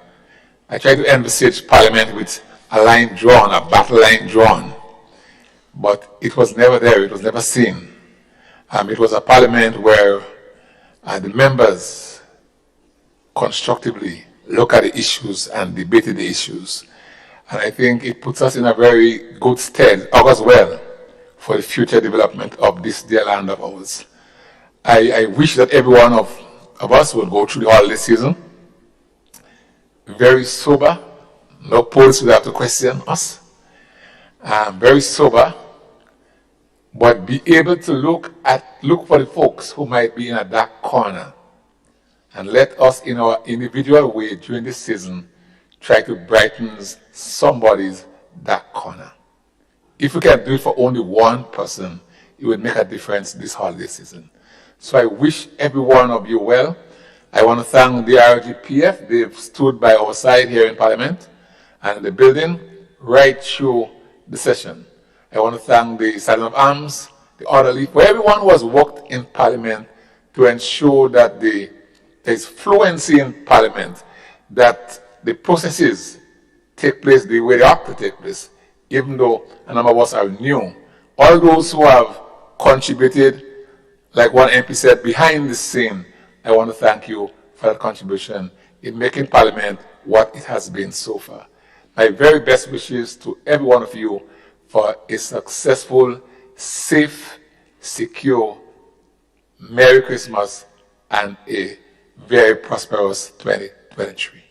I tried to envisage Parliament with a line drawn, a battle line drawn, but it was never there, it was never seen. It was a Parliament where the members constructively look at the issues and debated the issues. And I think it puts us in a very good stead, augurs well, for the future development of this dear land of ours. I wish that every one of us will go through the holiday season very sober. No police will have to question us. Very sober, but be able to look for the folks who might be in a dark corner, and let us, in our individual way during this season, try to brighten somebody's dark corner. If we can do it for only one person, it would make a difference this holiday season. So I wish every one of you well. I want to thank the RGPF. They've stood by our side here in Parliament and in the building right through the session. I want to thank the Sergeant of Arms, the orderly, for everyone who has worked in Parliament to ensure that there's fluency in Parliament, that the processes take place the way they ought to take place, even though a number of us are new. All those who have contributed, like one MP said, behind the scene, I want to thank you for that contribution in making Parliament what it has been so far. My very best wishes to every one of you for a successful, safe, secure, Merry Christmas and a very prosperous 2023.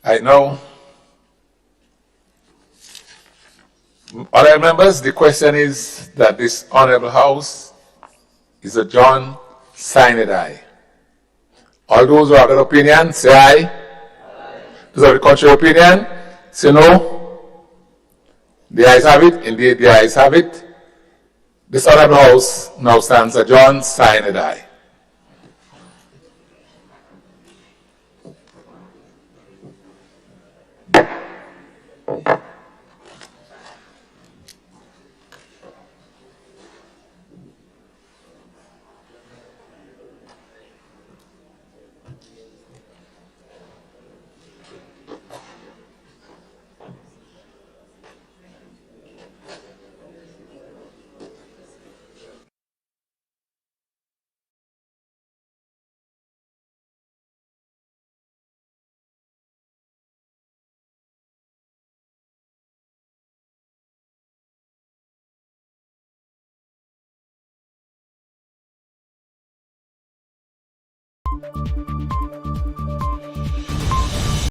I know, other members, the question is that this Honorable House is adjourned, sign it aye. All those who have that opinion, say aye. Those who have the contrary opinion, say no. The ayes have it. Indeed, the ayes have it. This Honorable House now stands adjourned, sign it aye. Thank you.